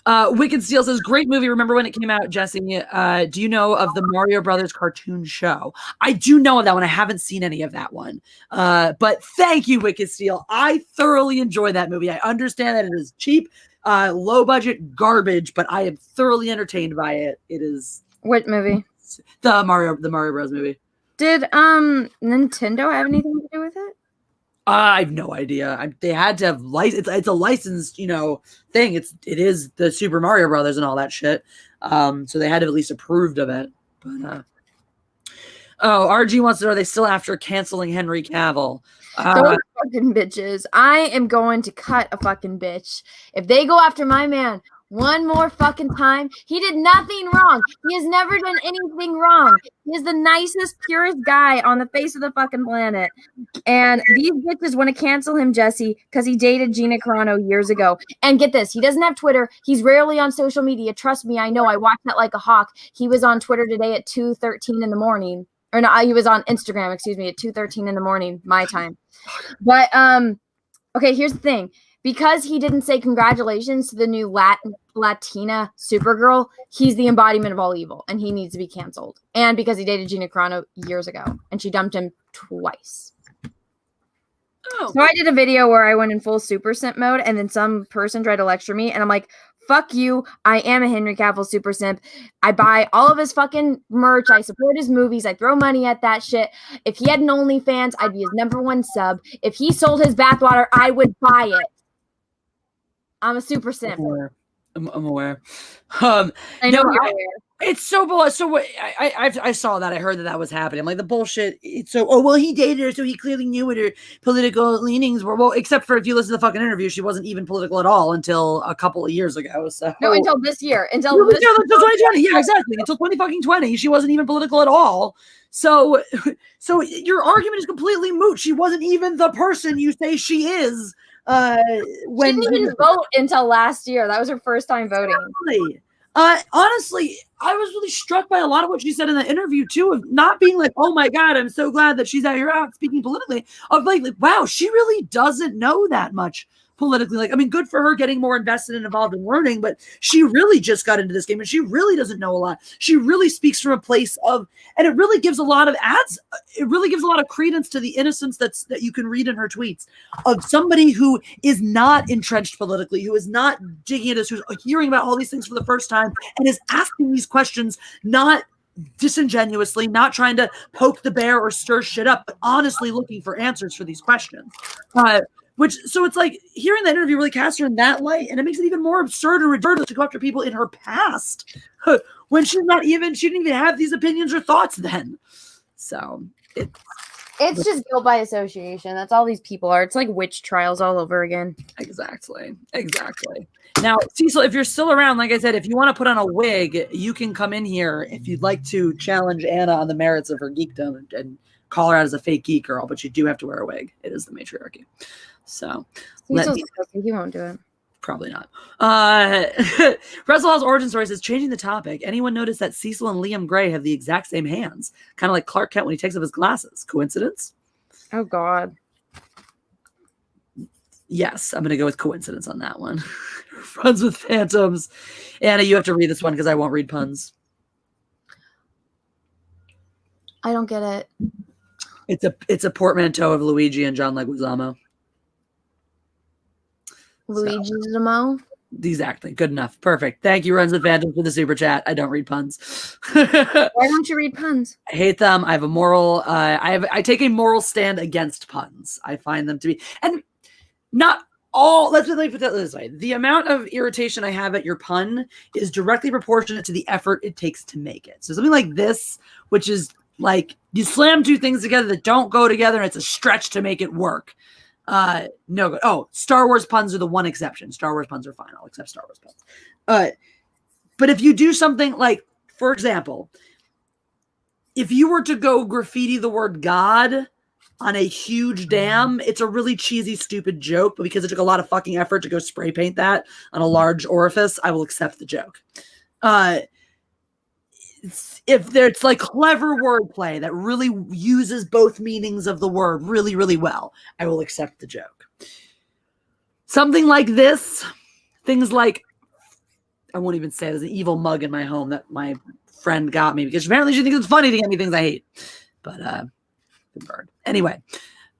Wicked Steel says, great movie. Remember when it came out, Jesse? Do you know of the Mario Brothers cartoon show? I do know of that one. I haven't seen any of that one. But thank you, Wicked Steel. I thoroughly enjoy that movie. I understand that it is cheap, low budget garbage, but I am thoroughly entertained by it. It is What movie? the Mario Bros movie. Did Nintendo have anything to do with it? I have no idea. They had to have it's a licensed, thing. It is the Super Mario Brothers and all that shit. So they had to have at least approved of it. But RG wants to know, are they still after canceling Henry Cavill? Those fucking bitches. I am going to cut a fucking bitch. If they go after my man one more fucking time, he did nothing wrong. He has never done anything wrong. He is the nicest, purest guy on the face of the fucking planet. And these bitches want to cancel him, Jesse, because he dated Gina Carano years ago. And get this, he doesn't have Twitter. He's rarely on social media. Trust me, I know. I watched that like a hawk. He was on Twitter today at 2:13 in the morning. Or no, he was on Instagram, excuse me, at 2:13 in the morning, my time. But, okay, here's the thing. Because he didn't say congratulations to the new Latina Supergirl, he's the embodiment of all evil, and he needs to be canceled. And because he dated Gina Carano years ago, and she dumped him twice. Oh. So I did a video where I went in full super simp mode, and then some person tried to lecture me, and I'm like, fuck you, I am a Henry Cavill super simp. I buy all of his fucking merch. I support his movies. I throw money at that shit. If he had an OnlyFans, I'd be his #1 sub. If he sold his bathwater, I would buy it. I'm a super simp. I'm aware. I know. It's so bullshit. So what? I saw that. I heard that was happening. I'm like, the bullshit. It's so. Oh well, he dated her, so he clearly knew what her political leanings were. Well, except for if you listen to the fucking interview, she wasn't even political at all until a couple of years ago. So no, until this year. Until 2020. Yeah, exactly. Until 2020, she wasn't even political at all. So your argument is completely moot. She wasn't even the person you say she is. When she didn't even vote until last year. That was her first time voting. Exactly. Honestly, I was really struck by a lot of what she said in the interview too, of not being like, oh my God, I'm so glad that she's out here out speaking politically. Of like, wow, she really doesn't know that much politically. Like, I mean, good for her getting more invested and involved in learning, but she really just got into this game and she really doesn't know a lot. She really speaks from a place of, and it really gives a lot of it really gives a lot of credence to the innocence that you can read in her tweets of somebody who is not entrenched politically, who is not digging into this, who's hearing about all these things for the first time and is asking these questions, not disingenuously, not trying to poke the bear or stir shit up, but honestly looking for answers for these questions. So it's like hearing that interview really casts her in that light, and it makes it even more absurd and ridiculous to go after people in her past when she didn't even have these opinions or thoughts then. So it's just guilt by association. That's all these people are. It's like witch trials all over again. Exactly. Now, Cecil, if you're still around, like I said, if you want to put on a wig, you can come in here if you'd like to challenge Anna on the merits of her geekdom and call her out as a fake geek girl, but you do have to wear a wig. It is the matriarchy. So he won't do it. Probably not. Russell Hall's origin story says, changing the topic. Anyone notice that Cecil and Liam Gray have the exact same hands? Kind of like Clarke Kent when he takes off his glasses. Coincidence? Oh, God. Yes, I'm going to go with coincidence on that one. Runs with phantoms. Anna, you have to read this one because I won't read puns. I don't get it. It's a portmanteau of Luigi and John Leguizamo. Leguizamo? Exactly. Good enough. Perfect. Thank you, Runs with Phantoms, for the super chat. I don't read puns. Why don't you read puns? I hate them. I have a moral. I take a moral stand against puns. I find them to be, and not all. Let me put that this way: the amount of irritation I have at your pun is directly proportionate to the effort it takes to make it. So something like this, which is like you slam two things together that don't go together, and it's a stretch to make it work. No good. Oh, Star Wars puns are the one exception. Star Wars puns are fine. I'll accept Star Wars puns. But if you do something like, for example, if you were to go graffiti the word God on a huge dam, it's a really cheesy, stupid joke, but because it took a lot of fucking effort to go spray paint that on a large orifice, I will accept the joke. If it's like clever wordplay that really uses both meanings of the word really, really well, I will accept the joke. Something like this, things like I won't even say it. There's an evil mug in my home that my friend got me because apparently she thinks it's funny to get me things I hate. But good bird. Anyway,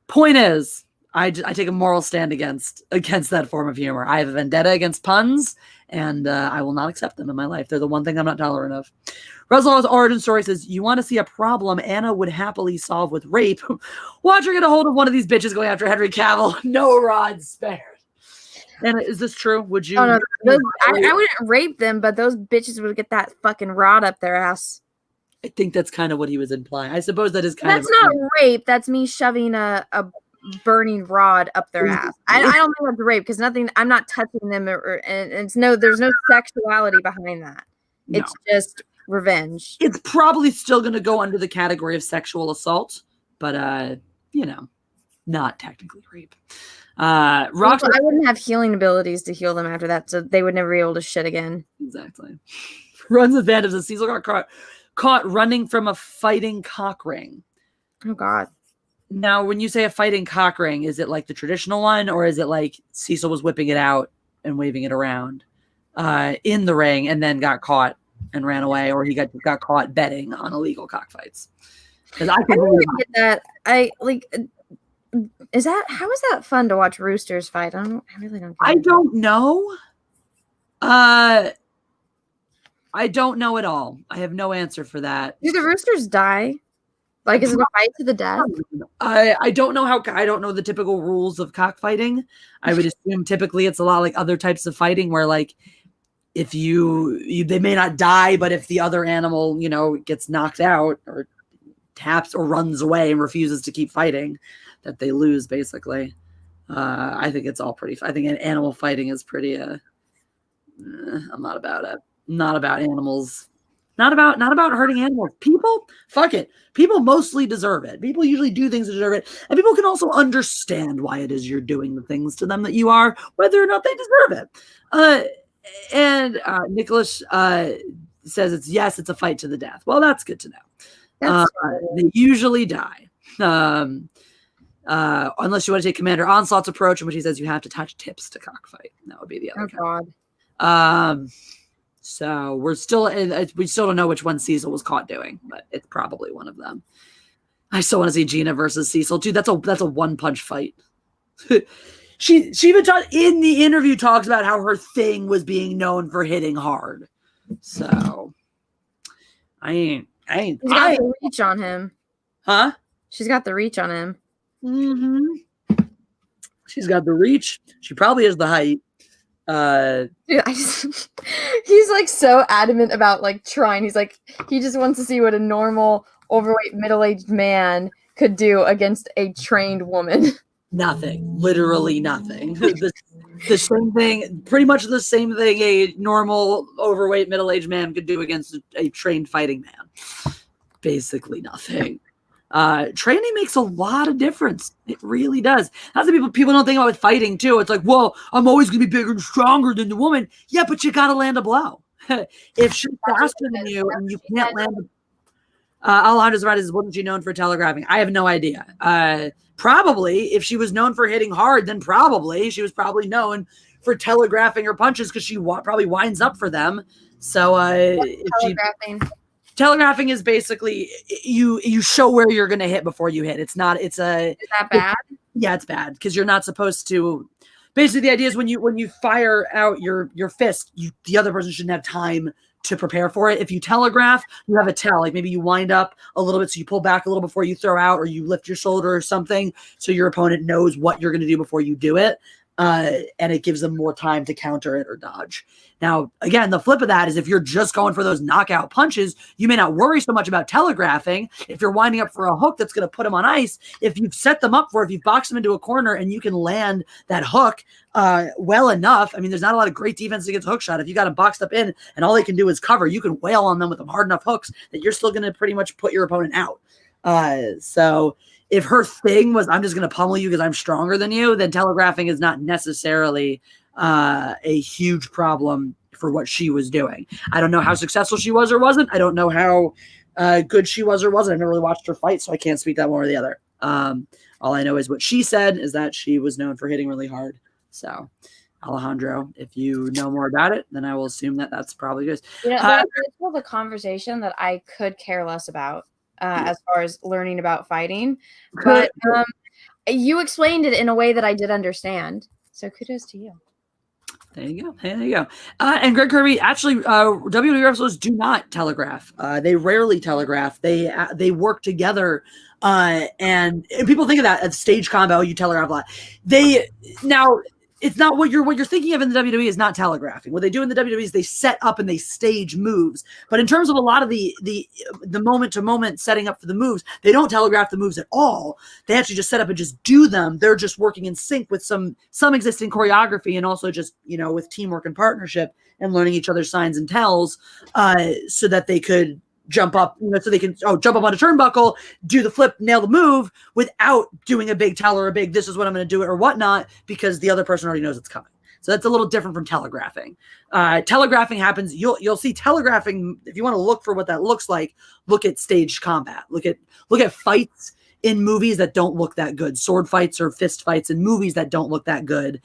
point is, I take a moral stand against that form of humor. I have a vendetta against puns, and I will not accept them in my life. They're the one thing I'm not tolerant of. Russell's origin story says, you want to see a problem Anna would happily solve with rape? Watch her get a hold of one of these bitches going after Henry Cavill. No rod spared. Anna, is this true? Would you? Oh, no, I wouldn't rape them, but those bitches would get that fucking rod up their ass. I think that's kind of what he was implying. I suppose that is kind of. That's not rape. That's me shoving a burning rod up their ass. I don't think that's rape because nothing. I'm not touching them, and it's there's no sexuality behind that. No. It's just revenge. It's probably still going to go under the category of sexual assault, but not technically rape. Rockstar, I wouldn't have healing abilities to heal them after that, so they would never be able to shit again. Exactly. Runs with Vandives and Cecil got caught running from a fighting cock ring. Oh God. Now, when you say a fighting cock ring, is it like the traditional one, or is it like Cecil was whipping it out and waving it around in the ring and then got caught and ran away, or he got caught betting on illegal cockfights? Because I don't get that. How is that fun to watch roosters fight? I really don't. I don't know. I don't know at all. I have no answer for that. Do the roosters die? Like, is it a fight to the death? I don't know I don't know the typical rules of cockfighting. I would assume typically it's a lot like other types of fighting where, like, if they may not die, but if the other animal, gets knocked out or taps or runs away and refuses to keep fighting, that they lose, basically. I think it's all pretty. I think animal fighting is pretty. I'm not about it. Not about animals. Not about hurting animals. People, fuck it. People mostly deserve it. People usually do things to deserve it, and people can also understand why it is you're doing the things to them that you are, whether or not they deserve it. And Nicholas says it's a fight to the death. Well, that's good to know. They usually die. Unless you want to take Commander Onslaught's approach, in which he says you have to touch tips to cockfight. That would be the other God. So we still don't know which one Cecil was caught doing, but it's probably one of them. I still want to see Gina versus Cecil. Dude, that's a one-punch fight. She even in the interview talks about how her thing was being known for hitting hard. So She's got the reach on him. Huh? She's got the reach on him. Mm-hmm. She's got the reach. She probably has the height. Dude, he's like so adamant about like trying. He's like, he just wants to see what a normal, overweight, middle-aged man could do against a trained woman. Nothing. Literally nothing. The same thing, pretty much the same thing a normal, overweight, middle-aged man could do against a trained fighting man. Basically nothing. Training makes a lot of difference. It really does. That's what people don't think about with fighting too. It's like, well, I'm always going to be bigger and stronger than the woman. Yeah, but you got to land a blow. If she's faster than you and you can't land Alejandro's right. Wasn't she known for telegraphing? I have no idea. Probably, if she was known for hitting hard, then probably she was probably known for telegraphing her punches because she probably winds up for them. So telegraphing is basically you show where you're going to hit before you hit. Is that bad? Yeah, it's bad because you're not supposed to. Basically, the idea is when you fire out your fist, the other person shouldn't have time to prepare for it. If you telegraph, you have a tell. Like maybe you wind up a little bit, so you pull back a little before you throw out, or you lift your shoulder or something, so your opponent knows what you're going to do before you do it. And it gives them more time to counter it or dodge. Now, again, the flip of that is if you're just going for those knockout punches, you may not worry so much about telegraphing. If you're winding up for a hook that's going to put them on ice, if you've set them up if you've boxed them into a corner and you can land that hook well enough, I mean, there's not a lot of great defense against a hook shot. If you got them boxed up in and all they can do is cover, you can wail on them with them hard enough hooks that you're still going to pretty much put your opponent out. So if her thing was, I'm just going to pummel you because I'm stronger than you, then telegraphing is not necessarily a huge problem for what she was doing. I don't know how successful she was or wasn't. I don't know how good she was or wasn't. I've never really watched her fight, so I can't speak that one or the other. All I know is what she said is that she was known for hitting really hard. So Alejandro, if you know more about it, then I will assume that that's probably good. That's a conversation that I could care less about as far as learning about fighting. But you explained it in a way that I did understand. So kudos to you. There you go. There you go. And Greg Kirby, actually, WWE wrestlers do not telegraph. They rarely telegraph. They work together. And people think of that as stage combat. Oh, you telegraph a lot. It's not what you're thinking of in the WWE is not telegraphing. What they do in the WWE is they set up and they stage moves. But in terms of a lot of the moment to moment setting up for the moves, they don't telegraph the moves at all. They actually just set up and just do them. They're just working in sync with some existing choreography and also just, with teamwork and partnership and learning each other's signs and tells, so that they could jump up, so they can jump up on a turnbuckle, do the flip, nail the move without doing a big tell or a big this is what I'm going to do it or whatnot, because the other person already knows it's coming. So that's a little different from telegraphing. Telegraphing happens. You'll see telegraphing if you want to look for what that looks like. Look at staged combat. Look at fights in movies that don't look that good. Sword fights or fist fights in movies that don't look that good.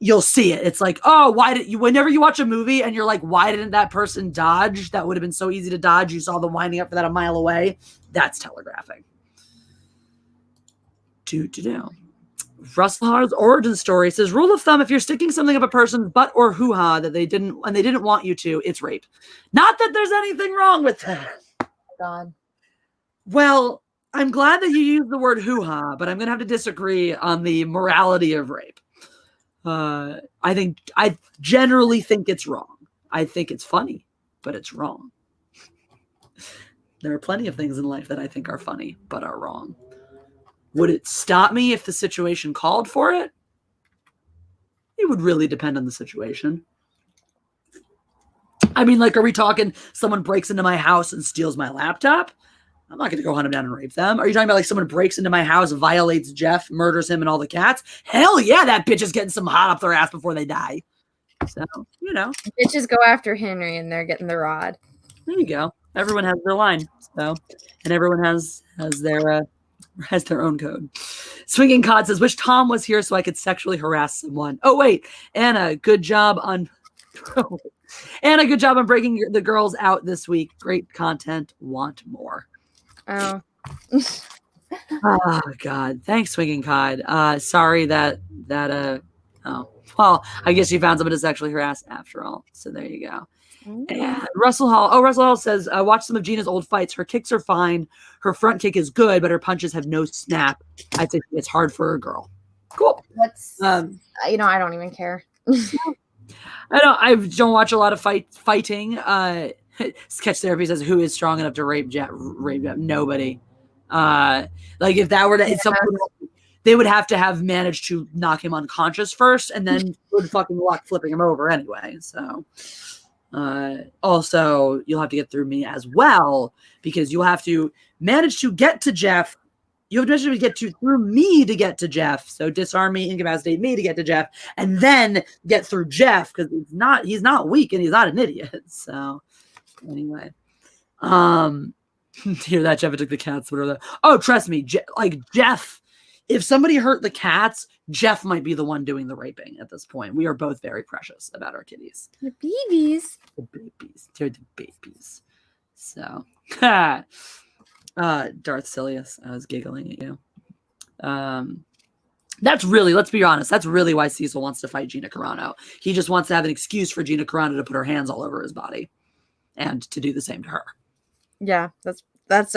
You'll see it. It's like, whenever you watch a movie and you're like, why didn't that person dodge? That would have been so easy to dodge. You saw them winding up for that a mile away. That's telegraphing. Russell Hard's origin story says, rule of thumb, if you're sticking something up a person's butt or hoo-ha that they didn't want you to, it's rape. Not that there's anything wrong with that. God. Well, I'm glad that you used the word hoo-ha, but I'm going to have to disagree on the morality of rape. I generally think it's wrong. I think it's funny, but it's wrong. There are plenty of things in life that I think are funny, but are wrong. Would it stop me if the situation called for it? It would really depend on the situation. I mean, are we talking someone breaks into my house and steals my laptop? I'm not going to go hunt him down and rape them. Are you talking about someone breaks into my house, violates Jeff, murders him and all the cats? Hell yeah, that bitch is getting some hot up their ass before they die. So, Bitches go after Henry and they're getting the rod. There you go. Everyone has their line. So, and everyone has their own code. Swinging Cod says, wish Tom was here so I could sexually harass someone. Oh, wait. Anna, good job on breaking the girls out this week. Great content. Want more. Oh. Oh God. Thanks, Swinging Cod. Sorry that well, I guess you found someone to sexually harass after all. So there you go. And Russell Hall says, watch some of Gina's old fights. Her kicks are fine. Her front kick is good, but her punches have no snap. I think it's hard for a girl. Cool. That's I don't even care. I don't watch a lot of fighting. Sketch Therapy says, who is strong enough to rape Jeff? Nobody. If that were to, they would have to have managed to knock him unconscious first, and then would fucking luck flipping him over anyway. So, also you'll have to get through me as well, because you'll have to manage to get to Jeff. You have to get through me to get to Jeff. So disarm me, incapacitate me to get to Jeff, and then get through Jeff, because he's not weak and he's not an idiot. So. Anyway, hear that, Jeff? It took the cats. Whatever. Oh, trust me, Jeff. If somebody hurt the cats, Jeff might be the one doing the raping at this point. We are both very precious about our kitties. The babies. They're the babies. So, Darth Silius. I was giggling at you. That's really, let's be honest, that's really why Cecil wants to fight Gina Carano. He just wants to have an excuse for Gina Carano to put her hands all over his body. And to do the same to her. Yeah, that's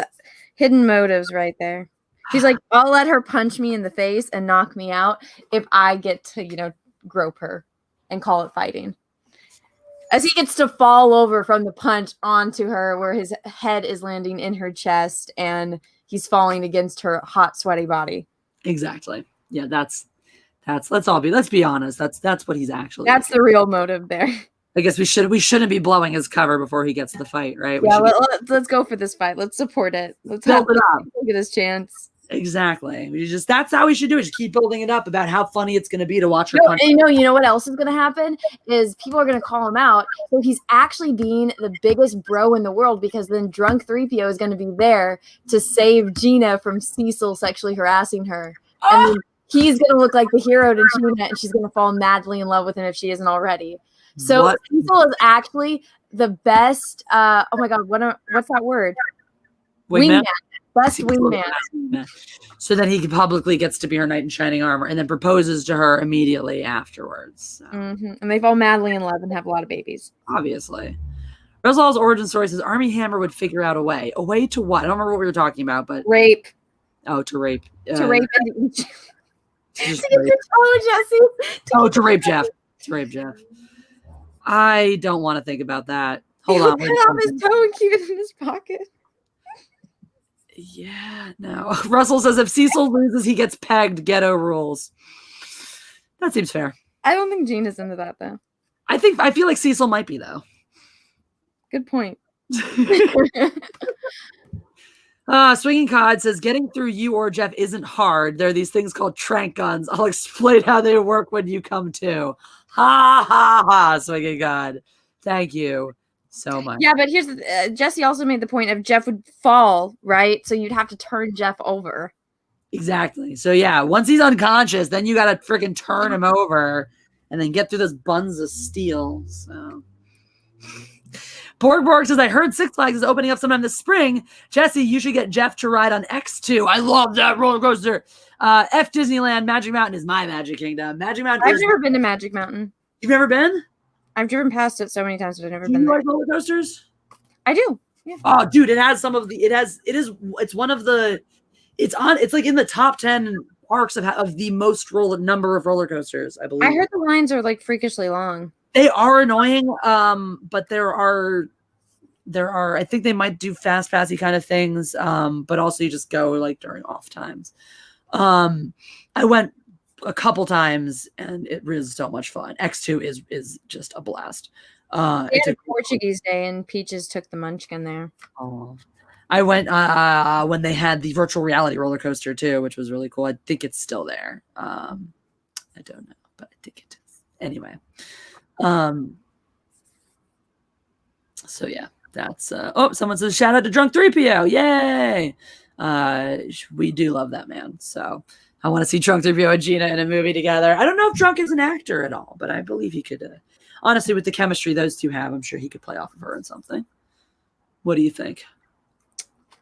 hidden motives right there. He's like, I'll let her punch me in the face and knock me out if I get to, grope her and call it fighting. As he gets to fall over from the punch onto her, where his head is landing in her chest and he's falling against her hot, sweaty body. Exactly. Yeah, that's let's be honest. That's what he's actually. That's the real motive there. I guess we shouldn't be blowing his cover before he gets the fight, right? Yeah, let's go for this fight. Let's support it. Let's build it up. Get his chance. Exactly. That's how we should do it. Just keep building it up about how funny it's going to be to watch her. You know what else is going to happen is people are going to call him out. So he's actually being the biggest bro in the world, because then drunk 3PO is going to be there to save Gina from Cecil sexually harassing her. And then he's gonna look like the hero to Gina, and she's gonna fall madly in love with him if she isn't already. So Cecil is actually the best. Oh my god, what's that word? Wingman. Best wingman. So then he publicly gets to be her knight in shining armor, and then proposes to her immediately afterwards. So. And they fall madly in love and have a lot of babies. Obviously. Rosal's origin story says Army Hammer would figure out a way. A way to what? I don't remember what we were talking about, but rape. Oh, to rape. To rape and to rape Jeff. To rape Jeff. I don't want to think about that. Hold on. Cut off his toe and keep it in his pocket. Yeah, no. Russell says if Cecil loses, he gets pegged. Ghetto rules. That seems fair. I don't think Gina's into that though. I feel like Cecil might be though. Good point. Swinging Cod says getting through you or Jeff isn't hard. There are these things called trank guns. I'll explain how they work when you come to. Ha ha ha! Swinging Cod. Thank you so much. Yeah, but here's Jesse also made the point of Jeff would fall, right? So you'd have to turn Jeff over. Exactly. So yeah, once he's unconscious, then you gotta freaking turn him over and then get through those buns of steel. So Borg says, I heard Six Flags is opening up sometime this spring. Jesse, you should get Jeff to ride on X2. I love that roller coaster. F Disneyland, Magic Mountain is my Magic Kingdom. Magic Mountain. I've never been to Magic Mountain. You've never been? I've driven past it so many times, but I've never been there. Do you like roller coasters? I do. Yeah. Oh, dude, it has some of the. It's one of the. It's like in the top 10 parks of the most number of roller coasters, I believe. I heard the lines are like freakishly long. They are annoying, but there are. I think they might do fast passy kind of things, but also you just go like during off times. I went a couple times and it was so much fun. X2 is just a blast. It's a Portuguese day and Peaches took the munchkin there. Oh, I went when they had the virtual reality roller coaster too, which was really cool. I think it's still there. I don't know, but I think it is. Anyway. So yeah, that's someone says shout out to Drunk 3PO. Yay. We do love that man. So I want to see Drunk 3PO and Gina in a movie together. I don't know if Drunk is an actor at all, but I believe he could honestly, with the chemistry those two have, I'm sure he could play off of her in something. What do you think?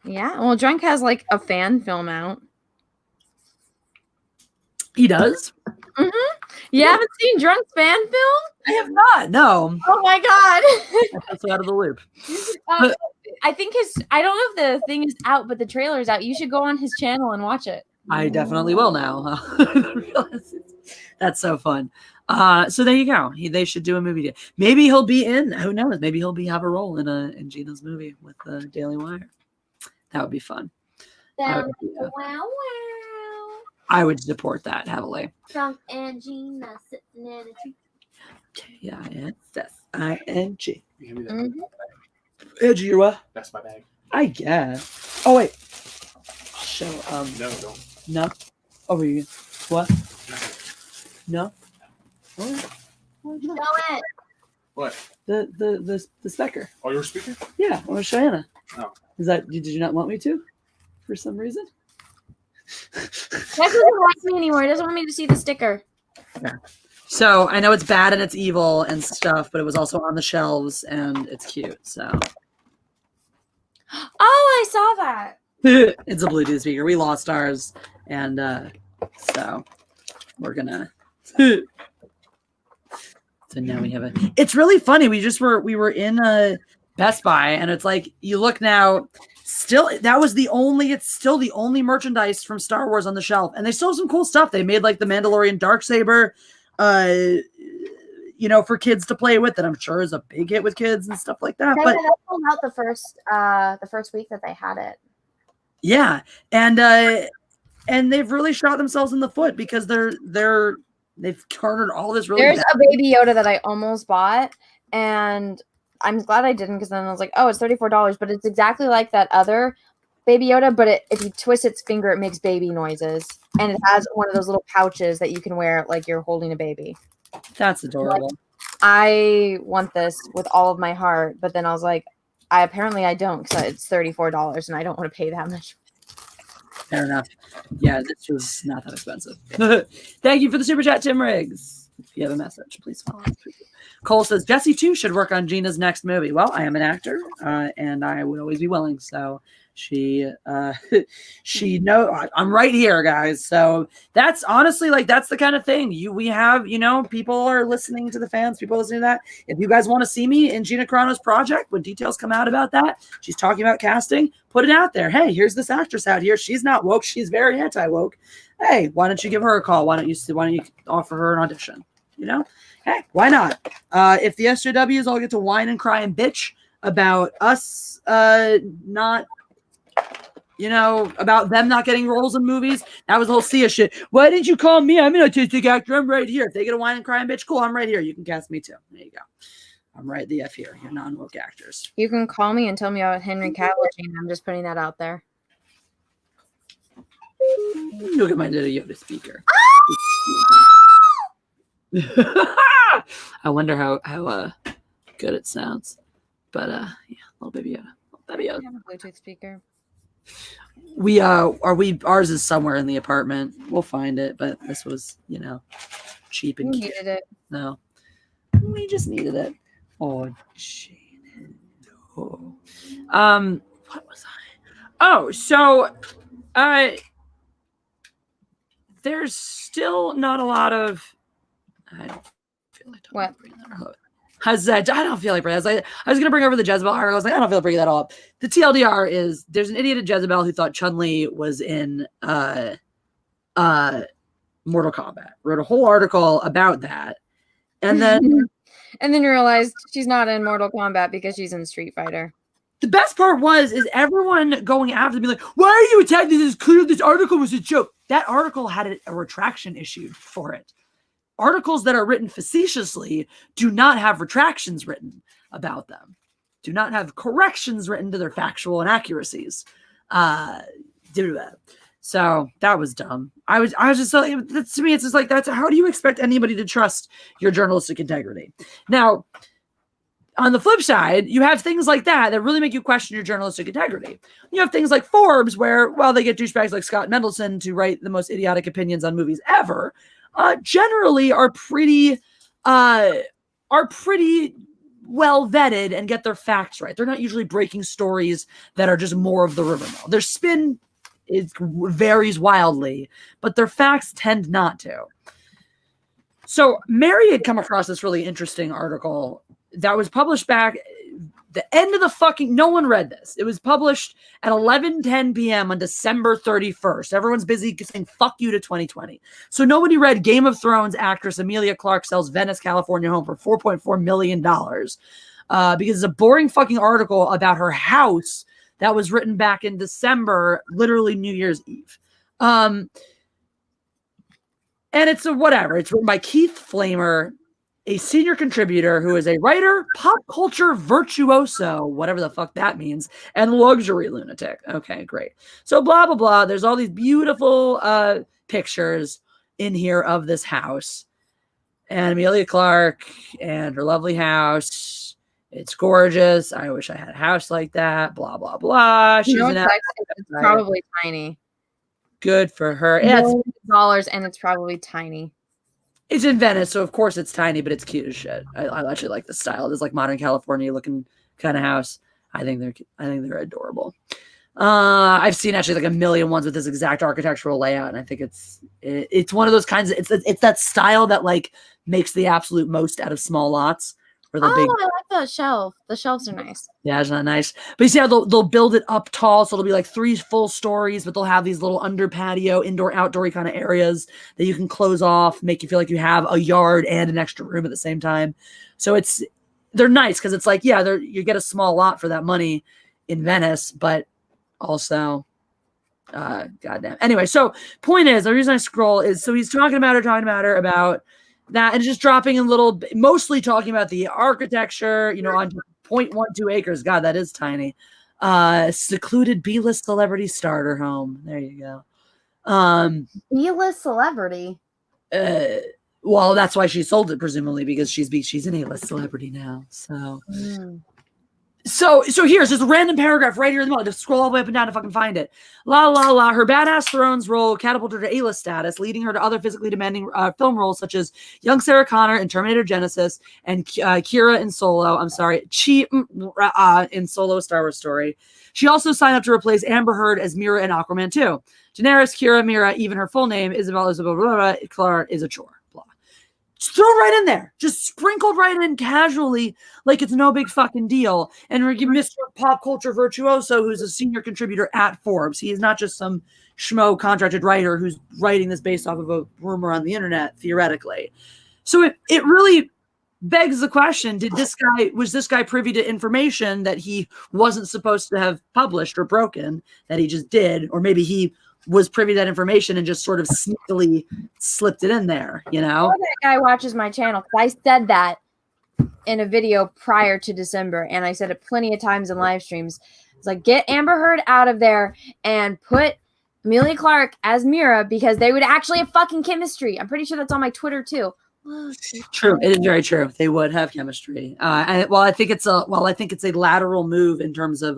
Yeah, well, Drunk has like a fan film out. He does? Mm-hmm. You haven't seen Drunk's fan film? I have not, no. Oh my god. That's out of the loop. I think I don't know if the thing is out, but the trailer is out. You should go on his channel and watch it. I definitely will now. That's so fun. So there you go. They should do a movie. Maybe he'll be in. Who knows? Maybe he'll have a role in Gina's movie with the Daily Wire. That would be fun. I would support that heavily. Drunk and Gina sitting in a tree. K-I-N-S-I-N-G. You give me that. Edgy, you what? That's my bag. I guess. Oh wait. So No, don't. No. Over you. What? No. What? Show it. What? The specker. Oh, your speaker? Yeah, I want to show Anna. Oh. Did you not want me to? For some reason? That doesn't like me anymore. He doesn't want me to see the sticker. Yeah. So I know it's bad and it's evil and stuff, but it was also on the shelves and it's cute. So. Oh, I saw that. It's a Bluetooth speaker. We lost ours, and so we're gonna. So now we have it. It's really funny. We were in a Best Buy, and it's like you look now. Still, it's still the only merchandise from Star Wars on the shelf, and they still have some cool stuff. They made like the Mandalorian Darksaber, for kids to play with, that I'm sure is a big hit with kids and stuff like that. But they pulled out the first week that they had it. Yeah, and they've really shot themselves in the foot because they've garnered all this really. There's a Baby Yoda that I almost bought, and I'm glad I didn't, because then I was like, oh, it's $34, but it's exactly like that other Baby Yoda, but if you twist its finger, it makes baby noises, and it has one of those little pouches that you can wear like you're holding a baby. That's adorable. Like, I want this with all of my heart, but then I was like, I don't, because it's $34 and I don't want to pay that much. Fair enough. Yeah, this was not that expensive. Thank you for the super chat, Tim Riggs. If you have a message, please follow us. Cole says Jesse too should work on Gina's next movie. Well, I am an actor, and I would always be willing. So she I'm right here, guys. So that's honestly that's the kind of thing we have. People are listening to the fans. People are listening to that. If you guys want to see me in Gina Carano's project, when details come out about that, she's talking about casting. Put it out there. Hey, here's this actress out here. She's not woke. She's very anti-woke. Hey, why don't you give her a call? Why don't you offer her an audition? Hey, why not? If the SJWs all get to whine and cry and bitch about us not, about them not getting roles in movies, that was the whole Sia shit. Why didn't you call me? I'm an autistic actor. I'm right here. If they get to whine and cry and bitch, cool, I'm right here. You can cast me too. There you go. I'm right the F here. You're non-woke actors. You can call me and tell me about Henry Cavill. I'm just putting that out there. Look at my little Yoda speaker. I wonder how good it sounds. But little baby Yoda. I have a Bluetooth speaker. Ours is somewhere in the apartment. We'll find it, but this was, cheap and cute. Needed it. No. We just needed it. Oh, Gina. Oh. What was I? Oh, so there's still not a lot of I don't feel like what? I don't feel like bringing that. I was going to bring over the Jezebel article. I was like, I don't feel like bringing that all up. The TLDR is there's an idiot at Jezebel who thought Chun-Li was in Mortal Kombat. Wrote a whole article about that. And then you realized she's not in Mortal Kombat because she's in Street Fighter. The best part is everyone going after me like, why are you attacking this? It's clear this article was a joke. That article had a retraction issued for it. Articles that are written facetiously do not have retractions written about them, do not have corrections written to their factual inaccuracies. So that was dumb. I was just to me, it's just like, that's how do you expect anybody to trust your journalistic integrity? Now, on the flip side, you have things like that really make you question your journalistic integrity. You have things like Forbes where, they get douchebags like Scott Mendelson to write the most idiotic opinions on movies ever, generally are pretty well vetted and get their facts right. They're not usually breaking stories that are just more of the rumor mill. Their spin varies wildly, but their facts tend not to. So Mary had come across this really interesting article that was published back the end of the no one read this. It was published at 11:10 p.m. on December 31st. Everyone's busy saying fuck you to 2020. So nobody read Game of Thrones actress Emilia Clarke sells Venice, California home for $4.4 million because it's a boring fucking article about her house that was written back in December, literally New Year's Eve. And it's whatever. It's written by Keith Flamer, a senior contributor who is a writer, pop culture virtuoso, whatever the fuck that means, and luxury lunatic. Okay, great. So blah, blah, blah. There's all these beautiful pictures in here of this house. And Emilia Clarke and her lovely house. It's gorgeous. I wish I had a house like that. Blah, blah, blah. She's it's probably tiny. Good for her. $1,000,000 and it's probably tiny. It's in Venice, so of course it's tiny, but it's cute as shit. I actually like the style. This like modern California looking kind of house. I think they're adorable. I've seen actually like a million ones with this exact architectural layout, and I think it's one of those kinds of it's that style that like makes the absolute most out of small lots. I like the shelf. The shelves are nice. Yeah, it's not nice. But you see how they'll build it up tall, so it'll be like 3 full stories, but they'll have these little under patio, indoor, outdoory kind of areas that you can close off, make you feel like you have a yard and an extra room at the same time. So they're nice because it's like, yeah, you get a small lot for that money in Venice, but also, goddamn. Anyway, so point is, the reason I scroll is so he's talking about her about that and just dropping a little, mostly talking about the architecture, on 0.12 acres. God, that is tiny. Secluded B-list celebrity starter home. There you go. B-list celebrity. Well, that's why she sold it, presumably, because she's an A-list celebrity now. So So here's just a random paragraph right here in the middle. Just scroll all the way up and down to fucking find it. La la la. Her badass Thrones role catapulted her A-list status, leading her to other physically demanding film roles such as young Sarah Connor in Terminator Genesis and Kira in Solo. I'm sorry, Chi in Solo: Star Wars Story. She also signed up to replace Amber Heard as Mira in Aquaman 2. Daenerys, Kira, Mira, even her full name, Isabel, Clarke, is a chore. Just throw right in there. Just sprinkled right in casually like it's no big fucking deal. And we're giving Mr. Pop Culture Virtuoso, who's a senior contributor at Forbes. He is not just some schmo contracted writer who's writing this based off of a rumor on the internet, theoretically. So it really begs the question, was this guy privy to information that he wasn't supposed to have published or broken that he just did? Or maybe he was privy to that information and just sort of sneakily slipped it in there, you know? That guy watches my channel because I said that in a video prior to December, and I said it plenty of times in live streams. It's like, get Amber Heard out of there and put Emilia Clarke as Mira because they would actually have fucking chemistry. I'm pretty sure that's on my Twitter too. True, it is very true. They would have chemistry. I think it's a lateral move in terms of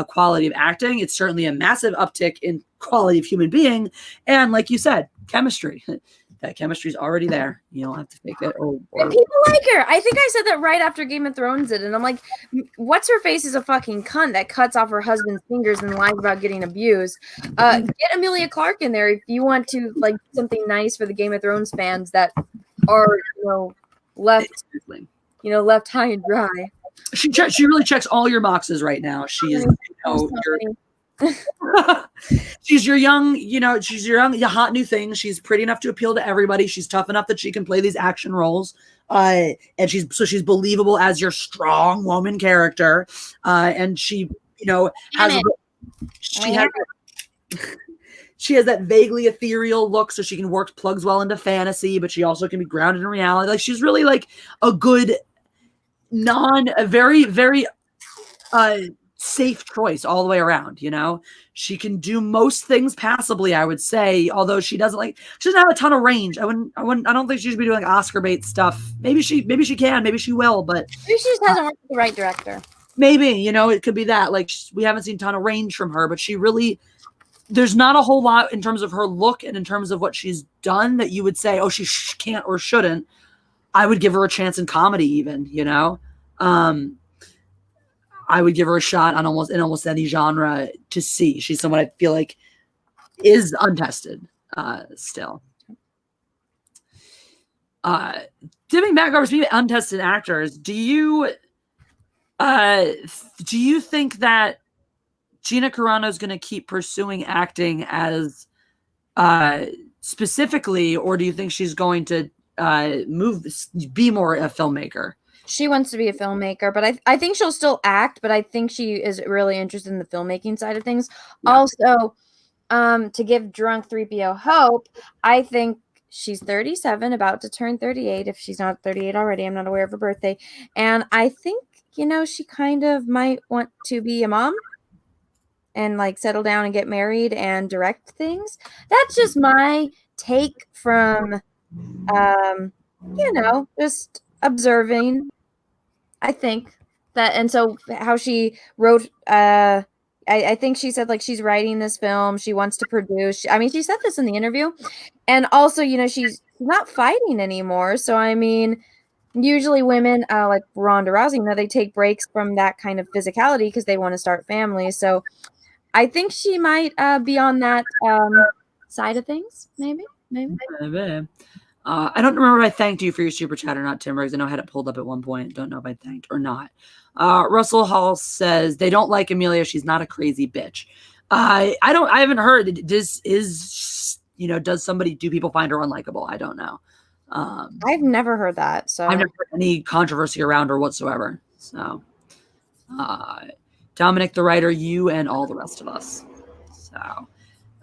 quality of acting. It's certainly a massive uptick in quality of human being, and like you said, chemistry. That chemistry is already there. You don't have to fake it. And people like her. I think I said that right after Game of Thrones did, and I'm like, what's her face is a fucking cunt that cuts off her husband's fingers and lies about getting abused. Get Emilia Clarke in there if you want to like something nice for the Game of Thrones fans that are left high and dry. She really checks all your boxes right now. She is, she's your young, hot new thing. She's pretty enough to appeal to everybody. She's tough enough that she can play these action roles. And she's believable as your strong woman character. And she, she has that vaguely ethereal look, so she can plugs well into fantasy, but she also can be grounded in reality. Like, she's really like a good very, very safe choice all the way around. She can do most things passably, I would say, although she doesn't have a ton of range. I don't think she should be doing Oscar bait stuff. Maybe she can, maybe she will, but maybe she just hasn't worked with the right director. Maybe, it could be that. Like, we haven't seen a ton of range from her, but there's not a whole lot in terms of her look and in terms of what she's done that you would say, oh, she can't or shouldn't. I would give her a chance in comedy even, I would give her a shot in almost any genre to see. She's someone I feel like is untested still. Dipping back over speaking of untested actors, do you think that Gina Carano is going to keep pursuing acting as specifically, or do you think she's going to be more a filmmaker? She wants to be a filmmaker, but I think she'll still act, but I think she is really interested in the filmmaking side of things. Yeah. Also, to give drunk 3PO hope, I think she's 37, about to turn 38. If she's not 38 already, I'm not aware of her birthday. And I think, she kind of might want to be a mom and like settle down and get married and direct things. That's just my take from, just observing. I think that, and so how she wrote, I think she said like she's writing this film, she wants to produce. She said this in the interview, and also, she's not fighting anymore. So usually women like Ronda Rousey, they take breaks from that kind of physicality because they want to start families. So I think she might be on that side of things, maybe. I don't remember if I thanked you for your super chat or not, Tim Riggs. I know I had it pulled up at one point. Don't know if I thanked or not. Russell Hall says they don't like Emilia. She's not a crazy bitch. I haven't heard. Does people find her unlikable? I don't know. I've never heard that. So I've never heard any controversy around her whatsoever. So, Dominic, the writer, you and all the rest of us. So.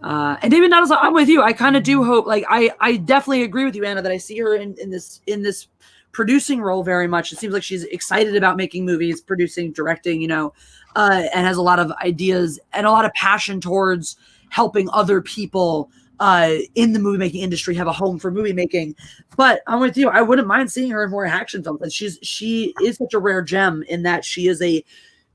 And David Nuttles, I'm with you. I kind of do hope, I definitely agree with you, Anna, that I see her in this producing role very much. It seems like she's excited about making movies, producing, directing, and has a lot of ideas and a lot of passion towards helping other people in the movie making industry, have a home for movie making. But I'm with you. I wouldn't mind seeing her in more action films. And she is such a rare gem in that she is a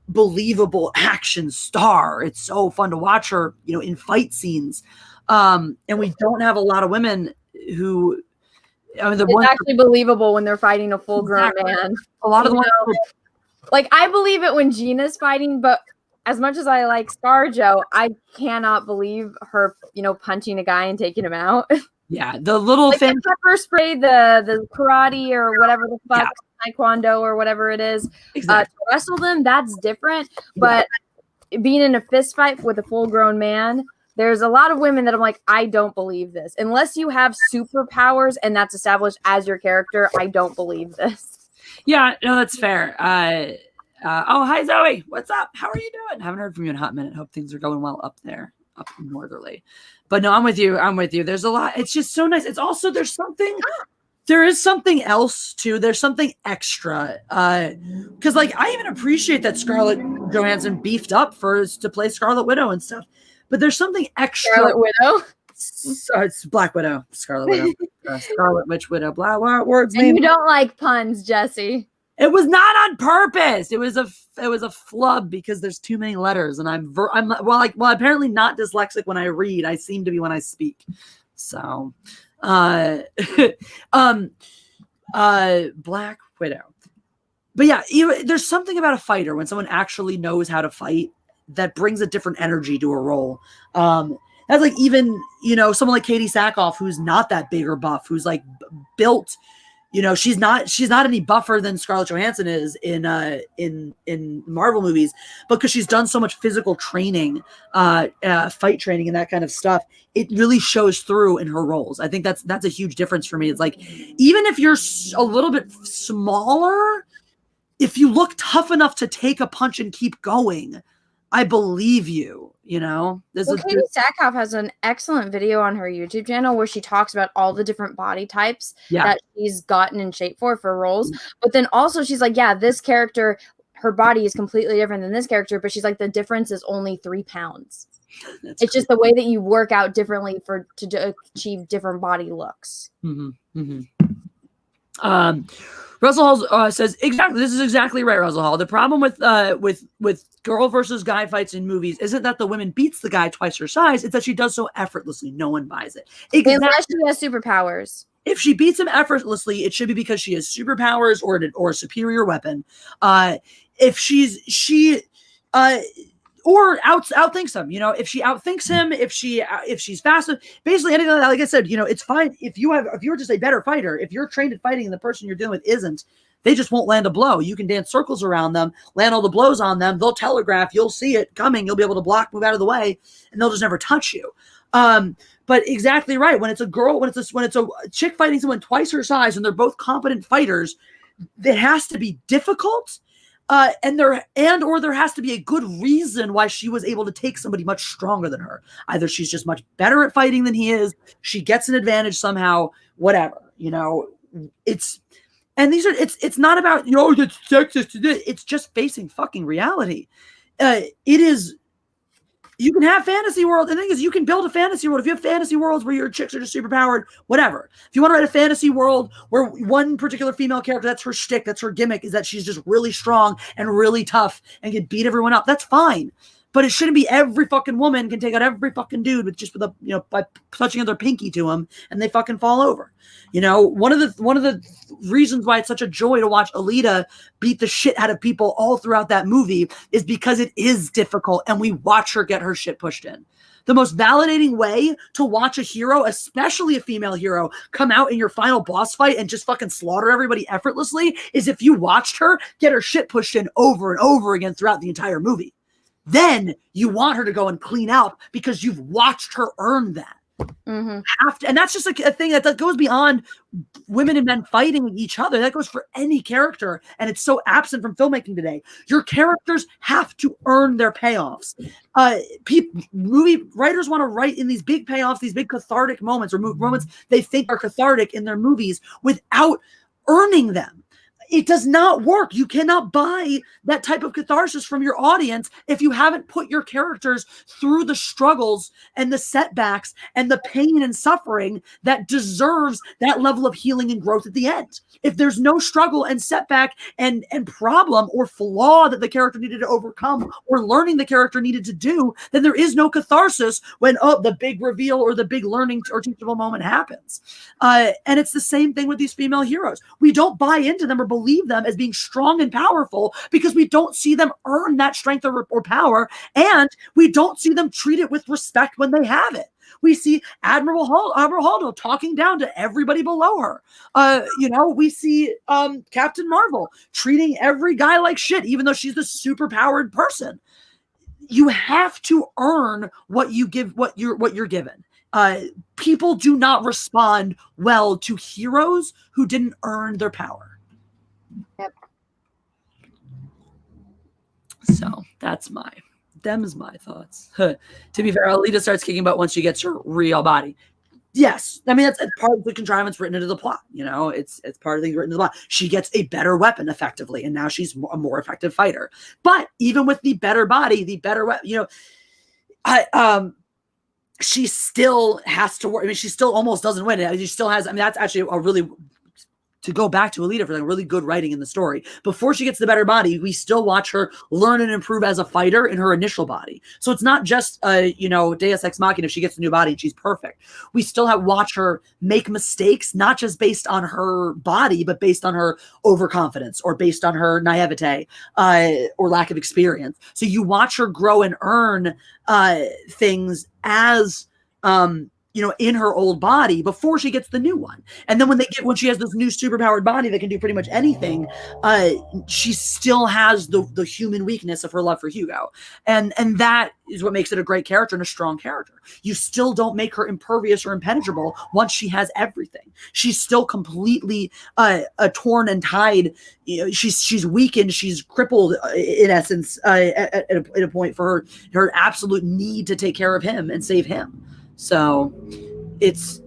believable action star. It's so fun to watch her, in fight scenes. And we don't have a lot of women who, it's actually believable when they're fighting a full-grown man. A lot of the ones, like, I believe it when Gina's fighting, but as much as I like ScarJo, I cannot believe her, punching a guy and taking him out. Yeah, the little thing, the pepper spray, the karate or whatever the fuck, taekwondo or whatever it is, to wrestle them, that's different. But being in a fist fight with a full-grown man, there's a lot of women that I'm like, I don't believe this. Unless you have superpowers and that's established as your character, I don't believe this. Yeah, no, that's fair. Oh, hi, Zoe. What's up? How are you doing? Haven't heard from you in a hot minute. Hope things are going well up there, up northerly. But no, I'm with you. There's a lot. It's just so nice. It's also, there is something else too. There's something extra. Because I even appreciate that Scarlett Johansson beefed up to play Scarlet Widow and stuff. But there's something extra. Scarlet Widow? It's Black Widow. Scarlet Widow. Scarlet Witch Widow. Blah, blah, words. And you don't like puns, Jesse. It was not on purpose. It was a flub because there's too many letters, and I'm apparently not dyslexic when I read. I seem to be when I speak. So, Black Widow. But yeah, there's something about a fighter when someone actually knows how to fight that brings a different energy to a role. That's even someone like Katie Sackhoff, who's not that big or buff, who's built. She's not any buffer than Scarlett Johansson is in Marvel movies, but because she's done so much physical training, fight training and that kind of stuff, it really shows through in her roles. I think that's a huge difference for me. It's even if you're a little bit smaller, if you look tough enough to take a punch and keep going, I believe you. Katie Sackhoff has an excellent video on her YouTube channel where she talks about all the different body types that she's gotten in shape for roles. But then also she's like, this character, her body is completely different than this character, but she's like, the difference is only 3 pounds. It's just the way that you work out differently to achieve different body looks. Mm-hmm. Mm-hmm. Russell Hall says, exactly. This is exactly right, Russell Hall. The problem with girl versus guy fights in movies isn't that the woman beats the guy twice her size. It's that she does so effortlessly. No one buys it. Unless she has superpowers. If she beats him effortlessly, it should be because she has superpowers or a superior weapon. Or outthinks him, if she outthinks him, if she's faster, basically anything like that. Like I said, it's fine if you're just a better fighter, if you're trained at fighting and the person you're dealing with isn't, they just won't land a blow. You can dance circles around them, land all the blows on them. They'll telegraph. You'll see it coming. You'll be able to block, move out of the way, and they'll just never touch you. But exactly right. When it's a chick fighting someone twice her size and they're both competent fighters, it has to be difficult. Or there has to be a good reason why she was able to take somebody much stronger than her. Either she's just much better at fighting than he is, she gets an advantage somehow, whatever. It's not about it's sexist. It's just facing fucking reality. It is. You can have fantasy worlds. The thing is, you can build a fantasy world. If you have fantasy worlds where your chicks are just superpowered, whatever. If you want to write a fantasy world where one particular female character, that's her shtick, that's her gimmick, is that she's just really strong and really tough and can beat everyone up, that's fine. But it shouldn't be every fucking woman can take out every fucking dude by touching their pinky to him and they fucking fall over. One of the reasons why it's such a joy to watch Alita beat the shit out of people all throughout that movie is because it is difficult and we watch her get her shit pushed in. The most validating way to watch a hero, especially a female hero, come out in your final boss fight and just fucking slaughter everybody effortlessly is if you watched her get her shit pushed in over and over again throughout the entire movie. Then you want her to go and clean out because you've watched her earn that. Mm-hmm. And that's just a thing that goes beyond women and men fighting each other. That goes for any character, and it's so absent from filmmaking today. Your characters have to earn their payoffs. Movie writers want to write in these big payoffs, these big cathartic moments, or moments they think are cathartic in their movies without earning them. It does not work. You cannot buy that type of catharsis from your audience if you haven't put your characters through the struggles and the setbacks and the pain and suffering that deserves that level of healing and growth at the end. If there's no struggle and setback and problem or flaw that the character needed to overcome or learning the character needed to do, then there is no catharsis when the big reveal or the big learning or teachable moment happens. And it's the same thing with these female heroes. We don't buy into them or believe them as being strong and powerful because we don't see them earn that strength or power, and we don't see them treat it with respect when they have it. We see Admiral Holdo talking down to everybody below her. We see Captain Marvel treating every guy like shit, even though she's the super powered person. You have to earn what you give, what you're given. People do not respond well to heroes who didn't earn their power. Yep. So that's my thoughts. To be fair, Alita starts kicking butt once she gets her real body. Yes, I mean that's part of the contrivance written into the plot. It's part of the thing written into the plot. She gets a better weapon effectively, and now she's a more effective fighter. But even with the better body, the better weapon, she still has to work. I mean, she still almost doesn't win it. She still has. I mean, that's actually a really, to go back to Alita for like really good writing in the story. Before she gets the better body, we still watch her learn and improve as a fighter in her initial body. So it's not just Deus Ex Machina if she gets a new body and she's perfect. We still watch her make mistakes, not just based on her body, but based on her overconfidence or based on her naivete or lack of experience. So you watch her grow and earn things as in her old body before she gets the new one. And then when she has this new superpowered body that can do pretty much anything, she still has the human weakness of her love for Hugo. And that is what makes it a great character and a strong character. You still don't make her impervious or impenetrable once she has everything. She's still completely torn and tied. She's weakened. She's crippled in essence at a point for her absolute need to take care of him and save him. So it's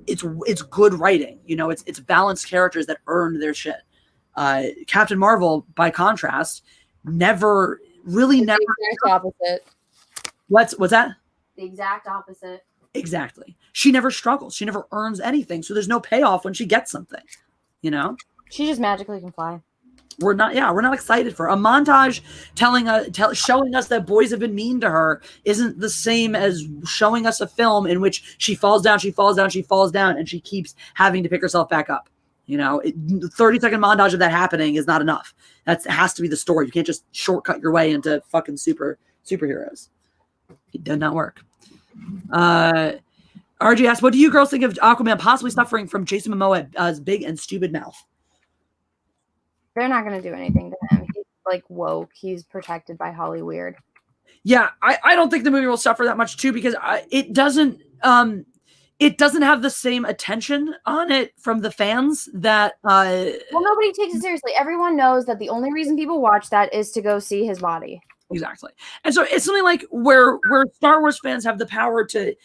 good writing. It's balanced characters that earn their shit. Captain Marvel, by contrast, never. The exact opposite. What's that? The exact opposite. Exactly. She never struggles. She never earns anything. So there's no payoff when she gets something. She just magically can fly. We're not excited for a montage showing us that boys have been mean to her isn't the same as showing us a film in which she falls down, and she keeps having to pick herself back up. 30-second montage of that happening is not enough. It has to be the story. You can't just shortcut your way into fucking superheroes. It does not work. RG asks, what do you girls think of Aquaman possibly suffering from Jason Momoa's big and stupid mouth? They're not going to do anything to him. He's like woke. He's protected by Holly Weird. Yeah, I don't think the movie will suffer that much too because it doesn't have the same attention on it from the fans that. Well, nobody takes it seriously. Everyone knows that the only reason people watch that is to go see his body. Exactly, and so it's something like where Star Wars fans have the power to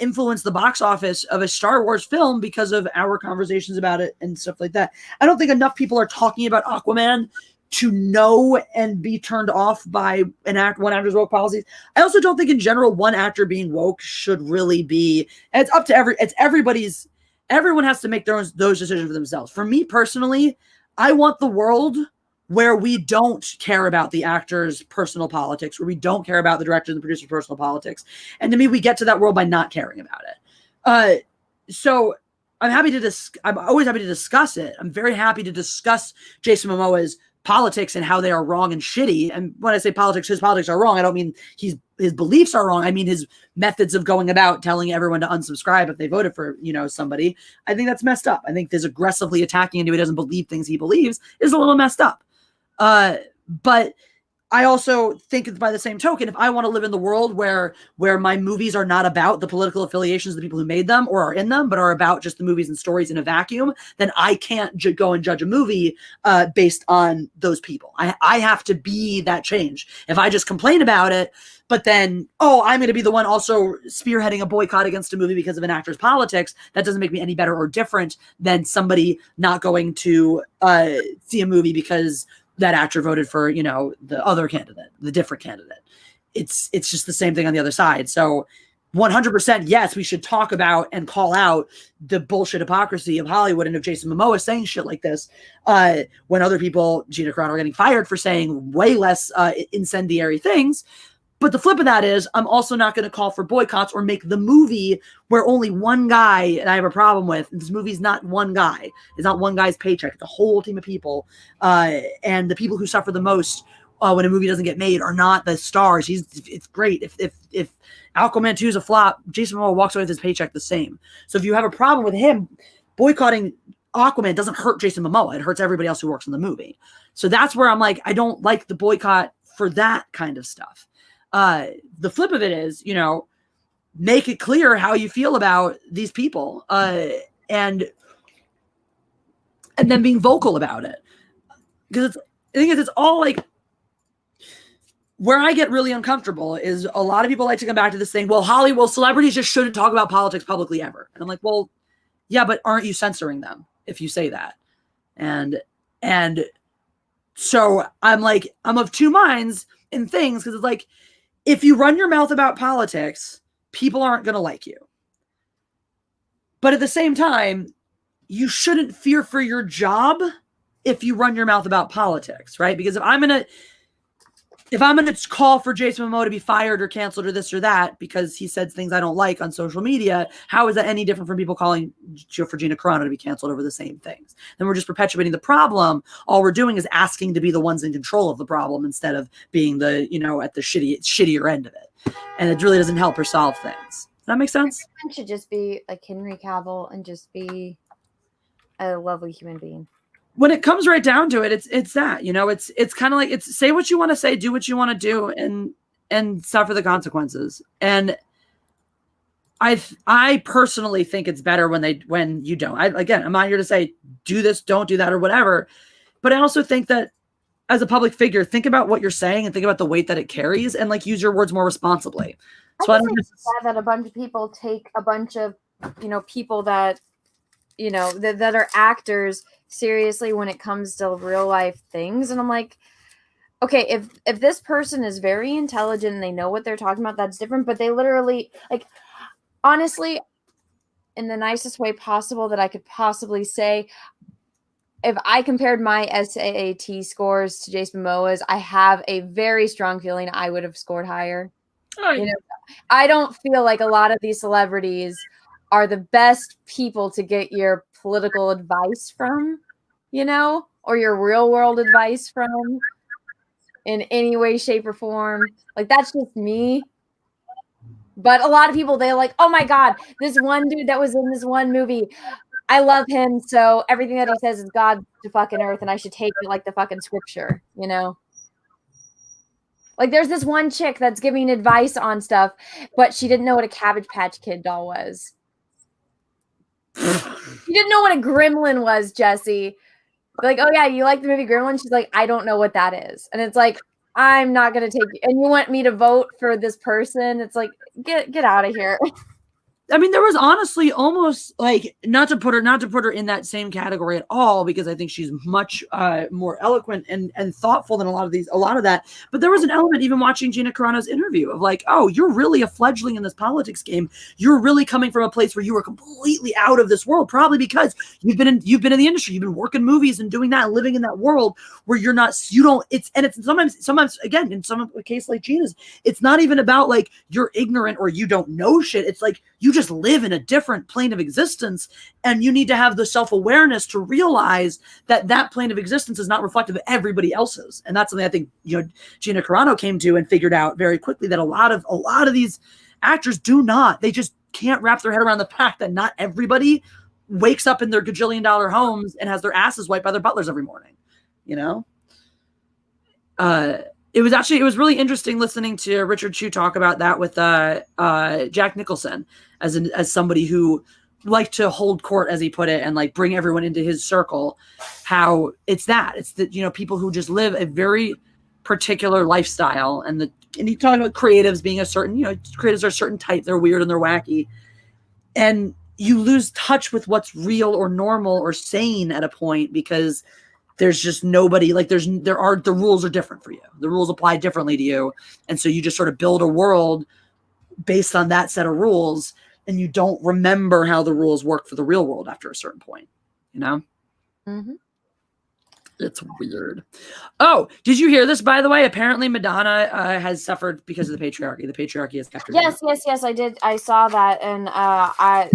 influence the box office of a Star Wars film because of our conversations about it and stuff like that. I don't think enough people are talking about Aquaman to know and be turned off by one actor's woke policies. I also don't think in general one actor being woke should really be. It's up to everybody's. Everyone has to make those decisions for themselves. For me personally, I want the world where we don't care about the actor's personal politics, where we don't care about the director and the producer's personal politics. And to me, we get to that world by not caring about it. So I'm always happy to discuss it. I'm very happy to discuss Jason Momoa's politics and how they are wrong and shitty. And when I say politics, his politics are wrong, I don't mean his beliefs are wrong. I mean his methods of going about telling everyone to unsubscribe if they voted for, somebody. I think that's messed up. I think this aggressively attacking anyone who doesn't believe things he believes is a little messed up. But I also think it's by the same token, if I want to live in the world where my movies are not about the political affiliations of the people who made them or are in them, but are about just the movies and stories in a vacuum, then I can't go and judge a movie based on those people. I have to be that change. If I just complain about it, but then, I'm going to be the one also spearheading a boycott against a movie because of an actor's politics, that doesn't make me any better or different than somebody not going to see a movie because that actor voted for, the other candidate, the different candidate. It's just the same thing on the other side. So 100%, yes, we should talk about and call out the bullshit hypocrisy of Hollywood and of Jason Momoa saying shit like this when other people, Gina Carano, are getting fired for saying way less incendiary things. But the flip of that is I'm also not going to call for boycotts or make the movie where only one guy, and I have a problem with, this movie's not one guy. It's not one guy's paycheck. It's a whole team of people. And the people who suffer the most when a movie doesn't get made are not the stars. It's great. If Aquaman 2 is a flop, Jason Momoa walks away with his paycheck the same. So if you have a problem with him, boycotting Aquaman doesn't hurt Jason Momoa. It hurts everybody else who works on the movie. So that's where I'm like, I don't like the boycott for that kind of stuff. The flip of it is, make it clear how you feel about these people, and then being vocal about it. Because I think it's all like, where I get really uncomfortable is a lot of people like to come back to this thing. Well, Hollywood celebrities just shouldn't talk about politics publicly ever. And I'm like, well, yeah, but aren't you censoring them if you say that? And so I'm like, I'm of two minds in things, because it's like, if you run your mouth about politics, people aren't going to like you. But at the same time, you shouldn't fear for your job if you run your mouth about politics, right? Because if I'm going to call for Jason Momoa to be fired or canceled or this or that because he said things I don't like on social media, how is that any different from people calling for Gina Carano to be canceled over the same things? Then we're just perpetuating the problem. All we're doing is asking to be the ones in control of the problem instead of being the, at the shittier end of it. And it really doesn't help or solve things. Does that make sense? Everyone should just be like Henry Cavill and just be a lovely human being. When it comes right down to it, it's that, it's kind of like, it's say what you want to say, do what you want to do, and suffer the consequences. And I personally think it's better when you don't. I'm not here to say do this, don't do that, or whatever. But I also think that as a public figure, think about what you're saying and think about the weight that it carries, and like use your words more responsibly. So I don't that a bunch of people take a bunch of people that that are actors seriously when it comes to real life things. And I'm like, okay, if this person is very intelligent and they know what they're talking about, that's different. But they literally, like, honestly, in the nicest way possible that I could possibly say, if I compared my SAT scores to Jason Momoa's, I have a very strong feeling I would have scored higher. I don't feel like a lot of these celebrities are the best people to get your political advice from, or your real world advice from in any way, shape, or form. Like, that's just me. But a lot of people, they're like, oh my God, this one dude that was in this one movie, I love him. So everything that he says is God to fucking earth, and I should take it like the fucking scripture, Like, there's this one chick that's giving advice on stuff, but she didn't know what a Cabbage Patch Kid doll was. She didn't know what a gremlin was, Jesse. Like, oh yeah, you like the movie Gremlin? She's like, I don't know what that is. And it's like, I'm not gonna take you. And you want me to vote for this person? It's like, get out of here. I mean, there was honestly almost like not to put her in that same category at all, because I think she's much more eloquent and thoughtful than a lot of that. But there was an element even watching Gina Carano's interview of like, oh, you're really a fledgling in this politics game. You're really coming from a place where you were completely out of this world, probably because you've been in the industry, you've been working movies and doing that, and living in that world where it's sometimes again, in some case like Gina's, it's not even about like you're ignorant or you don't know shit. It's like you just live in a different plane of existence, and you need to have the self-awareness to realize that plane of existence is not reflective of everybody else's. And that's something I think Gina Carano came to and figured out very quickly, that a lot of these actors they just can't wrap their head around the fact that not everybody wakes up in their gajillion-dollar homes and has their asses wiped by their butlers every morning. it was really interesting listening to Richard Chew talk about that with Jack Nicholson as somebody who liked to hold court, as he put it, and like bring everyone into his circle. How it's that people who just live a very particular lifestyle, and he talked about creatives being a certain, creatives are a certain type, they're weird and they're wacky, and you lose touch with what's real or normal or sane at a point because there's just nobody, like the rules are different for you. The rules apply differently to you. And so you just sort of build a world based on that set of rules, and you don't remember how the rules work for the real world after a certain point, Mm-hmm. It's weird. Oh, did you hear this, by the way? Apparently Madonna has suffered because of the patriarchy. The patriarchy has kept her down. Yes, I did. I saw that, and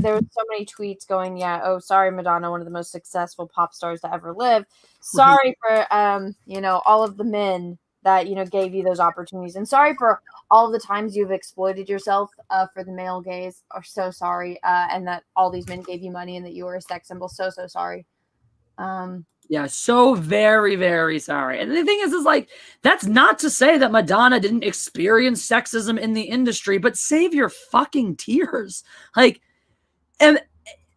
there were so many tweets going, oh, sorry, Madonna, one of the most successful pop stars to ever live. Sorry for, all of the men that, gave you those opportunities. And sorry for all of the times you've exploited yourself for the male gaze. Or so sorry. And that all these men gave you money and that you were a sex symbol. So sorry. Yeah, so very, very sorry. And the thing is like, that's not to say that Madonna didn't experience sexism in the industry, but save your fucking tears. Like, and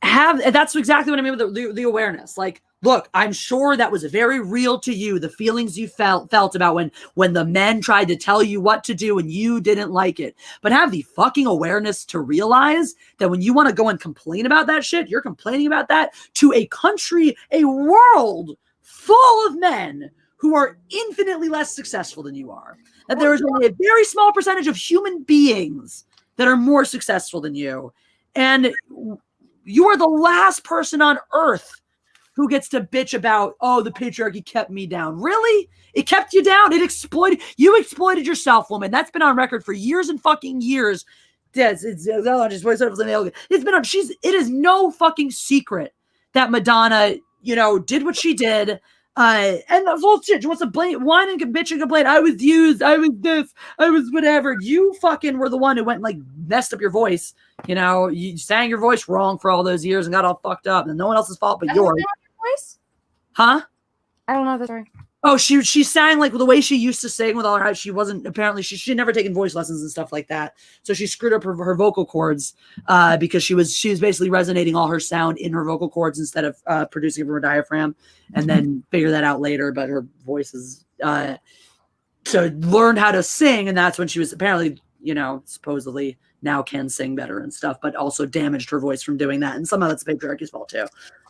that's exactly what I mean with the awareness. Like, look, I'm sure that was very real to you, the feelings you felt about when the men tried to tell you what to do and you didn't like it. But have the fucking awareness to realize that when you want to go and complain about that shit, you're complaining about that to a country, a world full of men who are infinitely less successful than you are. That there is only a very small percentage of human beings that are more successful than you. And you are the last person on earth who gets to bitch about, oh, the patriarchy kept me down. Really? It kept you down. You exploited yourself, woman. That's been on record for years and fucking years. It is no fucking secret that Madonna, did what she did. And that's all shit. She wants to blame, whine and bitch and complain. I was used. I was this. I was whatever. You fucking were the one who went and like messed up your voice. You sang your voice wrong for all those years and got all fucked up. And no one else's fault but yours. Voice? Huh? I don't know the story. Oh, she sang like the way she used to sing with all her. She wasn't apparently she had never taken voice lessons and stuff like that. So she screwed up her vocal cords because she was basically resonating all her sound in her vocal cords instead of producing it from her diaphragm, and then figure that out later. But her voice is so learned how to sing, and that's when she was apparently supposedly now can sing better and stuff, but also damaged her voice from doing that, and somehow that's patriarchy's fault too.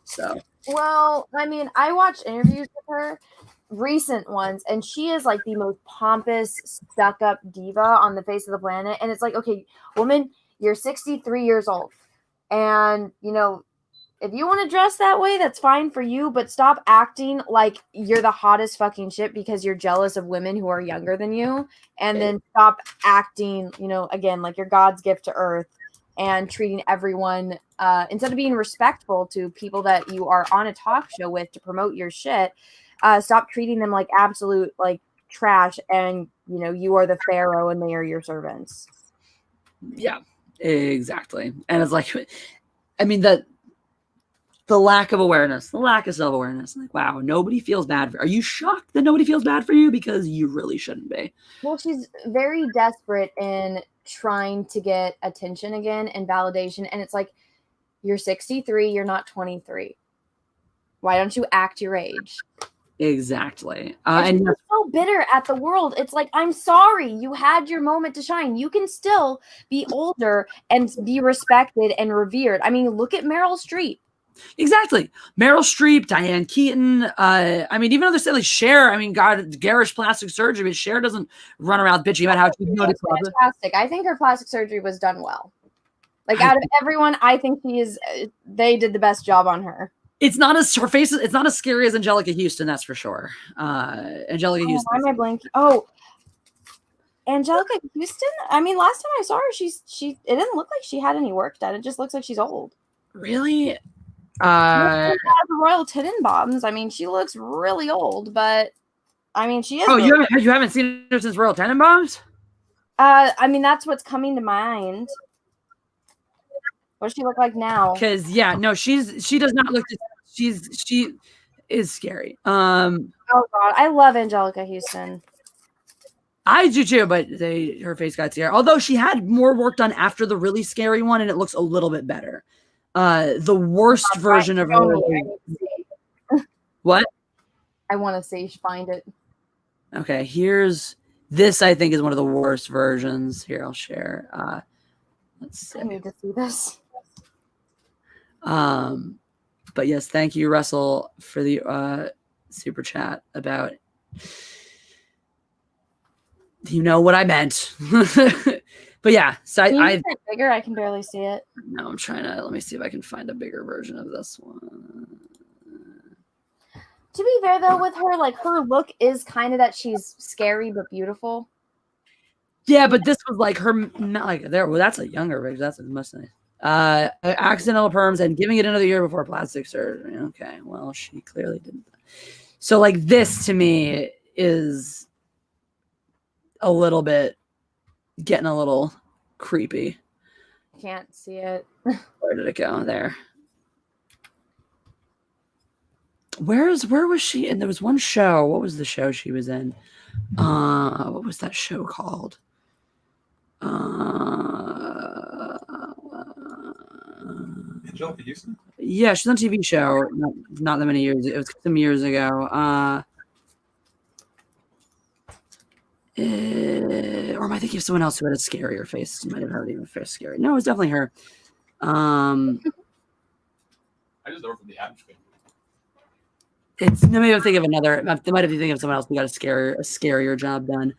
So well, I mean, I watched interviews with her, recent ones, and she is like the most pompous, stuck-up diva on the face of the planet. And it's like, okay, woman, you're 63 years old, and if you want to dress that way, that's fine for you, but stop acting like you're the hottest fucking shit because you're jealous of women who are younger than you, and then stop acting, again, like you're God's gift to earth, and treating everyone instead of being respectful to people that you are on a talk show with to promote your shit. Stop treating them like absolute like trash, and you are the pharaoh and they are your servants. Yeah, exactly. And it's like, I mean, the lack of awareness, the lack of self-awareness. Like, wow, nobody feels bad. Are you shocked that nobody feels bad for you? Because you really shouldn't be. Well, she's very desperate in trying to get attention again and validation. And it's like, you're 63, you're not 23. Why don't you act your age? Exactly. And she's so bitter at the world. It's like, I'm sorry, you had your moment to shine. You can still be older and be respected and revered. I mean, look at Meryl Streep. Exactly. Meryl Streep, Diane Keaton. I mean, even other stuff like Cher. I mean, God, garish plastic surgery, but Cher doesn't run around bitching about how she's fantastic. I think her plastic surgery was done well. Like, out of everyone, I think they did the best job on her. It's not as her face. It's not as scary as Angelica Houston, that's for sure. Angelica Houston. Why am I blanking? Oh, Angelica Houston. I mean, last time I saw her, she. It didn't look like she had any work done. It just looks like she's old. Really? The Royal Tenenbaums. I mean, she looks really old, but I mean, she is. Oh, you haven't seen her since Royal Tenenbaums? I mean, that's what's coming to mind. What does she look like now? Because she does not look. She is scary. Oh God, I love Angelica Houston. I do too, but her face got scary. Although she had more work done after the really scary one, and it looks a little bit better. The worst version of her. What? I want to see. Find it. Okay, here's this. I think is one of the worst versions. Here, I'll share. Let's see. I need to see this. But yes, thank you, Russell, for the super chat about. You know what I meant. But yeah, so Can you I make it bigger? I can barely see it. no, I'm trying to let me see if I can find a bigger version of this one. To be fair though, with her, like her look is kind of that she's scary but beautiful. Yeah, but this was like her like there. Well, that's a younger version. That's much nice. Accidental perms and giving it another year before plastic surgery. Okay, well, she clearly didn't. So like this to me is a little bit getting a little creepy. Can't see it. Where did it go? There. Where was she? And there was one show. What was the show she was in? What was that show called? Angelica Houston? Yeah, she's on a TV show. Not that many years. It was some years ago. Or am I thinking of someone else who had a scarier face? You might have heard even face scary. No, it was definitely her. I just know her from the Adams Family. It's maybe I'm thinking of another. They might have been thinking of someone else who got a scarier job done.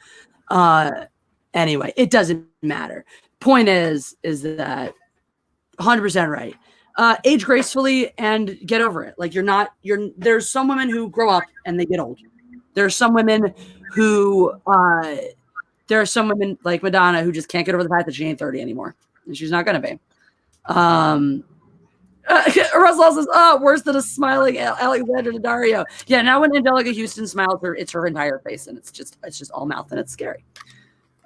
Anyway, it doesn't matter. Point is that 100% right. Age gracefully and get over it. Like there's some women who grow up and they get old. There are some women who like Madonna who just can't get over the fact that she ain't 30 anymore, and she's not gonna be. Russell says, "Oh, worse than a smiling Alexander Daddario." Yeah, now when Angelica Houston smiles, it's her entire face, and it's just all mouth, and it's scary.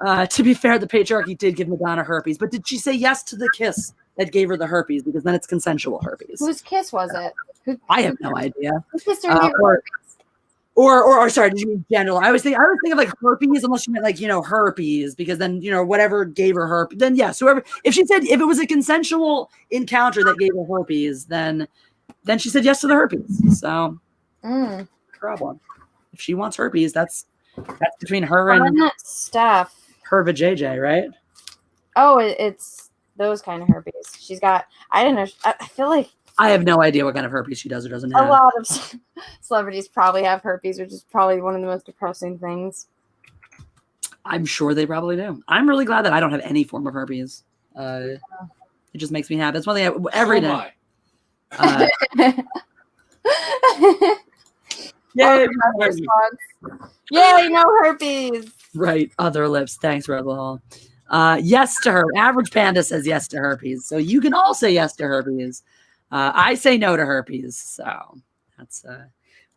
To be fair, the patriarchy did give Madonna herpes, but did she say yes to the kiss that gave her the herpes? Because then it's consensual herpes. Whose kiss was it? I have no idea. Who kissed her and gave her herpes? Or sorry, did you mean general? I was thinking of like herpes, unless you meant like, herpes, because then, whatever gave her herpes, then yes, whoever, if it was a consensual encounter that gave her herpes, then she said yes to the herpes. So problem. If she wants herpes, that's between her and stuff. Her vajayjay, right? Oh, it's those kind of herpes. She's got, I don't know. I feel like I have no idea what kind of herpes she does or doesn't have. A lot of celebrities probably have herpes, which is probably one of the most depressing things. I'm sure they probably do. I'm really glad that I don't have any form of herpes. It just makes me happy. That's one thing every day. Yay, no herpes. Right, other lips. Thanks, Rebel Hall. Yes to her. Average Panda says yes to herpes. So you can all say yes to herpes. I say no to herpes, so that's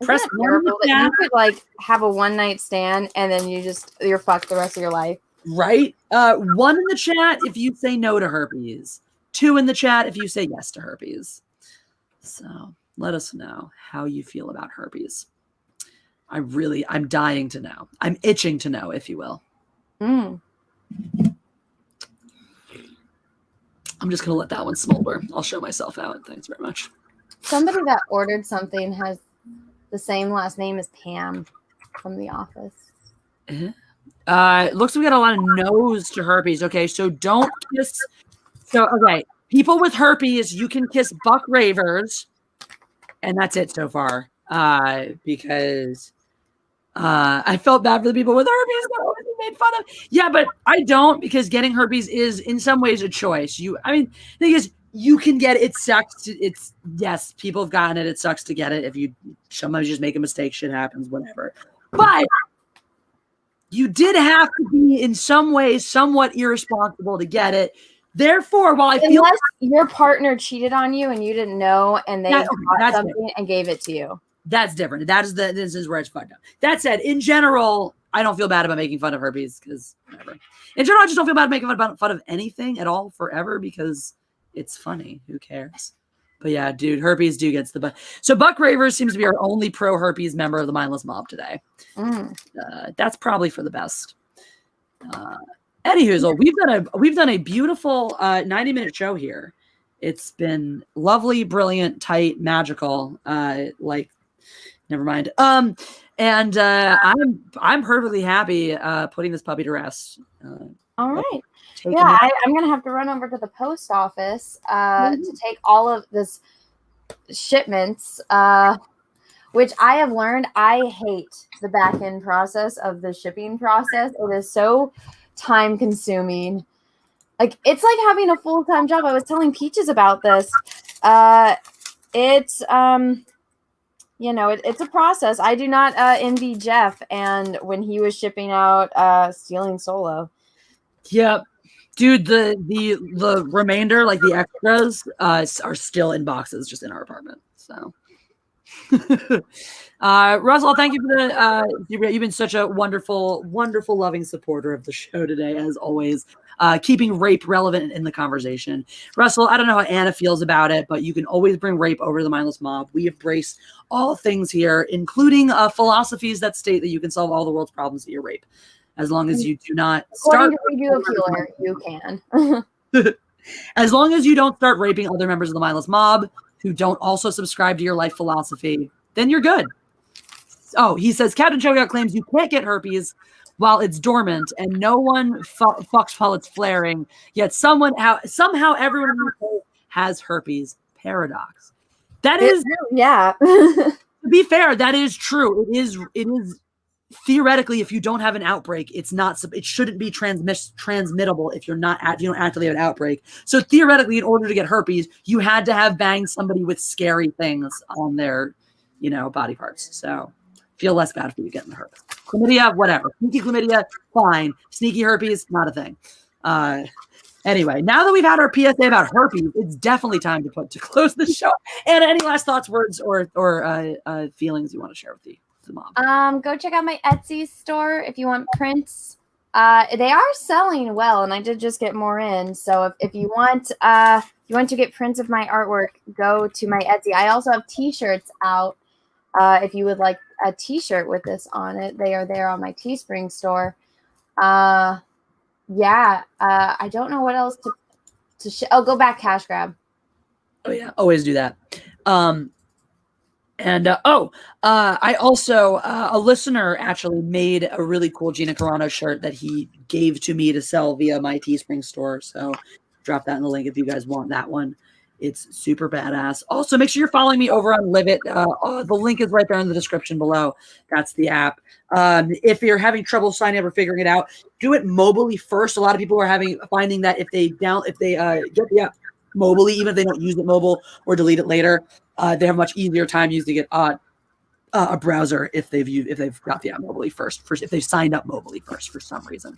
press one. You could like have a one-night stand and then you're fucked the rest of your life. Right? 1 in the chat if you say no to herpes. 2 in the chat if you say yes to herpes. So let us know how you feel about herpes. I'm dying to know. I'm itching to know, if you will. I'm just going to let that one smolder. I'll show myself out. Thanks very much. Somebody that ordered something has the same last name as Pam from The Office. Looks like we got a lot of no's to herpes. Okay, so don't kiss. So, okay, people with herpes, you can kiss buck ravers. And that's it so far. Because I felt bad for the people with herpes that always made fun of. Yeah, but I don't, because getting herpes is in some ways a choice. The thing is, you can get it. It sucks. Yes, people have gotten it. It sucks to get it. If you sometimes just make a mistake, shit happens, whatever. But you did have to be in some ways somewhat irresponsible to get it. Therefore, while I feel unless your partner cheated on you and you didn't know, and they got something and gave it to you. That's different. This is where it's fucked up. That said, in general, I don't feel bad about making fun of herpes because whatever. In general, I just don't feel bad making fun of anything at all forever because it's funny. Who cares? But yeah, dude, herpes gets the butt. So Buck Ravers seems to be our only pro herpes member of the mindless mob today. That's probably for the best. Anywho, we've done a beautiful 90-minute show here. It's been lovely, brilliant, tight, magical. Like, never mind. And I'm perfectly happy putting this puppy to rest. All right. Yeah, I'm gonna have to run over to the post office to take all of this shipments. Which I have learned I hate the back end process of the shipping process. It is so time consuming. Like, it's like having a full-time job. I was telling Peaches about this. It's it's a process. I do not envy Jeff and when he was shipping out Stealing Solo. Yep. Dude, the remainder, like the extras, are still in boxes just in our apartment. So Russell, thank you for the you've been such a wonderful loving supporter of the show today, as always, keeping rape relevant in the conversation. Russell, I don't know how Anna feels about it, but you can always bring rape over to the Mindless Mob. We embrace all things here, including philosophies that state that you can solve all the world's problems via rape, as long as you do not start Review of Healer, you can. As long as you don't start raping other members of the Mindless Mob who don't also subscribe to your life philosophy, then you're good. Oh, he says, Captain Chogout claims you can't get herpes while it's dormant and no one fucks while it's flaring, yet somehow everyone has herpes. Paradox. That is, yeah. To be fair, that is true. It is theoretically, if you don't have an outbreak, it shouldn't be transmittable if you don't actively have an outbreak. So theoretically, in order to get herpes, you had to have banged somebody with scary things on their, body parts. So feel less bad for you getting the herpes. Chlamydia, whatever. Sneaky chlamydia, fine. Sneaky herpes, not a thing. Anyway, now that we've had our PSA about herpes, it's definitely time to close the show. And any last thoughts, words, or feelings you want to share with the mob? Go check out my Etsy store if you want prints. They are selling well, and I did just get more in. So if you want to get prints of my artwork, go to my Etsy. I also have T-shirts out. If you would like a T-shirt with this on it, they are there on my Teespring store. I don't know what else to go back cash grab. Oh yeah, always do that. I also, a listener actually made a really cool Gina Carano shirt that he gave to me to sell via my Teespring store. So drop that in the link if you guys want that one. It's super badass. Also, make sure you're following me over on Live It. The link is right there in the description below. That's the app. If you're having trouble signing up or figuring it out, do it mobilely first. A lot of people are finding that if they get the app mobilely, even if they don't use it mobile or delete it later, they have a much easier time using it a browser if they've got the app mobilely first, if they've signed up mobilely first for some reason.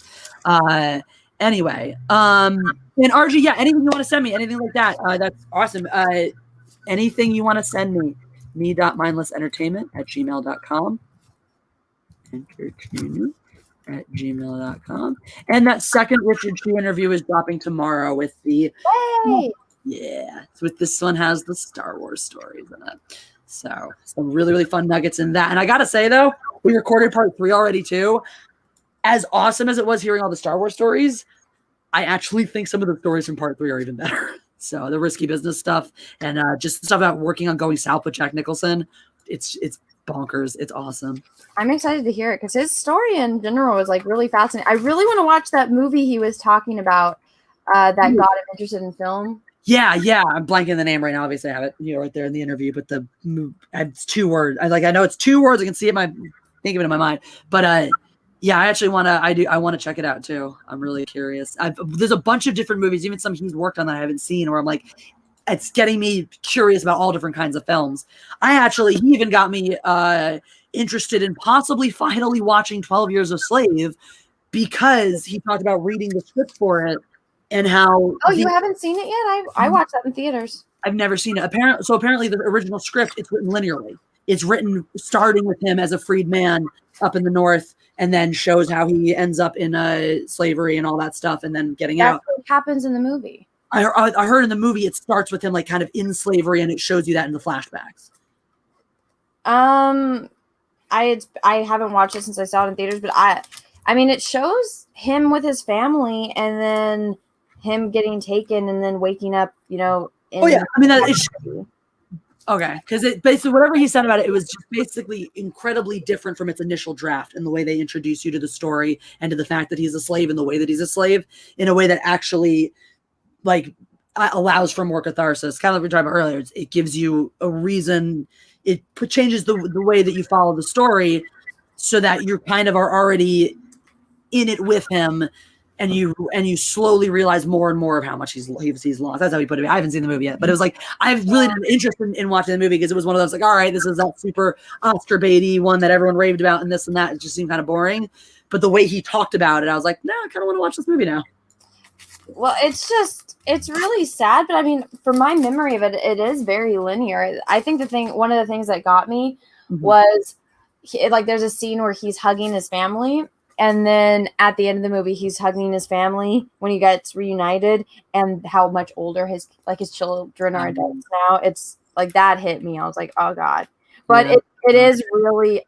Anyway, and RG, yeah, anything you want to send me, anything like that, that's awesome. Anything you want to send me.mindlessentertainment@gmail.com. entertainment@gmail.com. And that second Richard Chu interview is dropping tomorrow with the with this one has the Star Wars stories in it. So some really, really fun nuggets in that. And I gotta say though, we recorded part 3 already too. As awesome as it was hearing all the Star Wars stories, I actually think some of the stories from part 3 are even better. So the risky business stuff and just stuff about working on Going South with Jack Nicholson, it's bonkers. It's awesome. I'm excited to hear it because his story in general was like really fascinating. I really want to watch that movie he was talking about that got him interested in film. Yeah. I'm blanking the name right now. Obviously, I have it right there in the interview. But it's 2 words. I know it's 2 words. I can see it. Think of it in my mind. But I actually want to. I want to check it out too. I'm really curious. There's a bunch of different movies, even some he's worked on that I haven't seen, where I'm like, it's getting me curious about all different kinds of films. He even got me interested in possibly finally watching 12 Years a Slave because he talked about reading the script for it. And how? Oh, you haven't seen it yet? I watched that in theaters. I've never seen it. Apparently, the original script, it's written linearly. It's written starting with him as a freed man up in the north, and then shows how he ends up in slavery and all that stuff, and then getting out. That's what happens in the movie. I heard in the movie it starts with him like kind of in slavery, and it shows you that in the flashbacks. I haven't watched it since I saw it in theaters, but I mean, it shows him with his family, and then him getting taken, and then waking up, you know. I mean, it's okay, because it basically whatever he said about it, it was just basically incredibly different from its initial draft in the way they introduce you to the story and to the fact that he's a slave and the way that he's a slave in a way that actually like allows for more catharsis. Kind of like we were talking about earlier, it gives you a reason. It changes the way that you follow the story so that you kind of are already in it with him, and you slowly realize more and more of how much he's lost. That's how he put it. I haven't seen the movie yet, but it was like I really had an interest in watching the movie because it was one of those like, all right, this is that super Oscar baity one that everyone raved about and this and that. It just seemed kind of boring. But the way he talked about it, I was like, no, I kind of want to watch this movie now. Well, it's really sad, but I mean, for my memory of it, it is very linear. I think one of the things that got me was like there's a scene where he's hugging his family, and then at the end of the movie, he's hugging his family when he gets reunited, and how much older his children are adults now. It's like that hit me. I was like, oh God. But it is really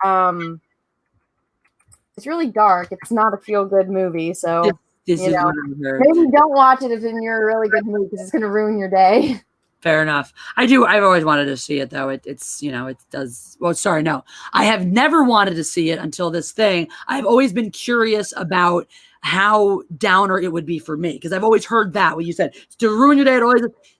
it's really dark. It's not a feel good movie, so. Maybe don't watch it if you're in a really good mood because it's going to ruin your day. Fair enough. I've always wanted to see it though. It does. Well, sorry, no. I have never wanted to see it until this thing. I've always been curious about how downer it would be for me because I've always heard that what you said it's to ruin your day.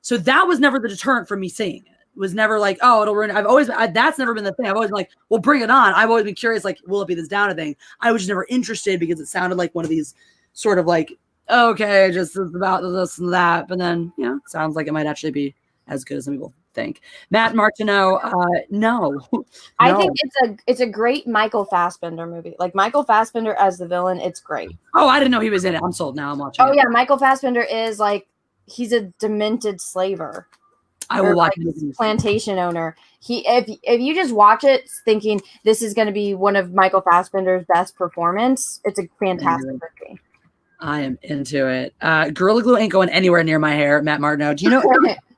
So that was never the deterrent for me seeing it. It was never like, oh, it'll ruin. That's never been the thing. I've always been like, well, bring it on. I've always been curious, like, will it be this downer thing? I was just never interested because it sounded like one of these sort of like, okay, just about this and that, but then sounds like it might actually be as good as some people think. Matt Martineau, no. I think it's a great Michael Fassbender movie. Like Michael Fassbender as the villain, it's great. Oh, I didn't know he was in it. I'm sold now. I'm watching. Oh yeah, Michael Fassbender is like he's a demented slaver. I will watch plantation owner. If you just watch it thinking this is going to be one of Michael Fassbender's best performance, it's a fantastic movie. I am into it. Gorilla Glue ain't going anywhere near my hair, Matt Martineau. Do you know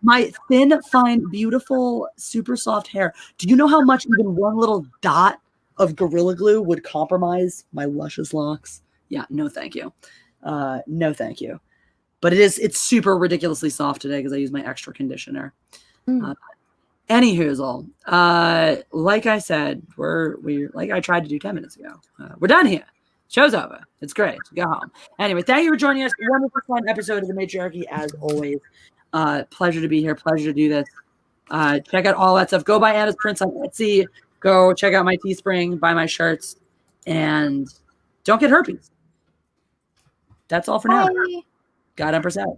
my thin, fine, beautiful, super soft hair? Do you know how much even one little dot of Gorilla Glue would compromise my luscious locks? Yeah, no thank you. No thank you. But it's super ridiculously soft today because I use my extra conditioner. Anywhoozle, like I said, we're like I tried to do 10 minutes ago. We're done here. Show's over. It's great. Go home. Anyway, thank you for joining us. Wonderful, fun episode of the Matriarchy, as always. Pleasure to be here. Pleasure to do this. Check out all that stuff. Go buy Anna's prints on Etsy. Go check out my Teespring. Buy my shirts. And don't get herpes. That's all for now. Bye. God Empress out.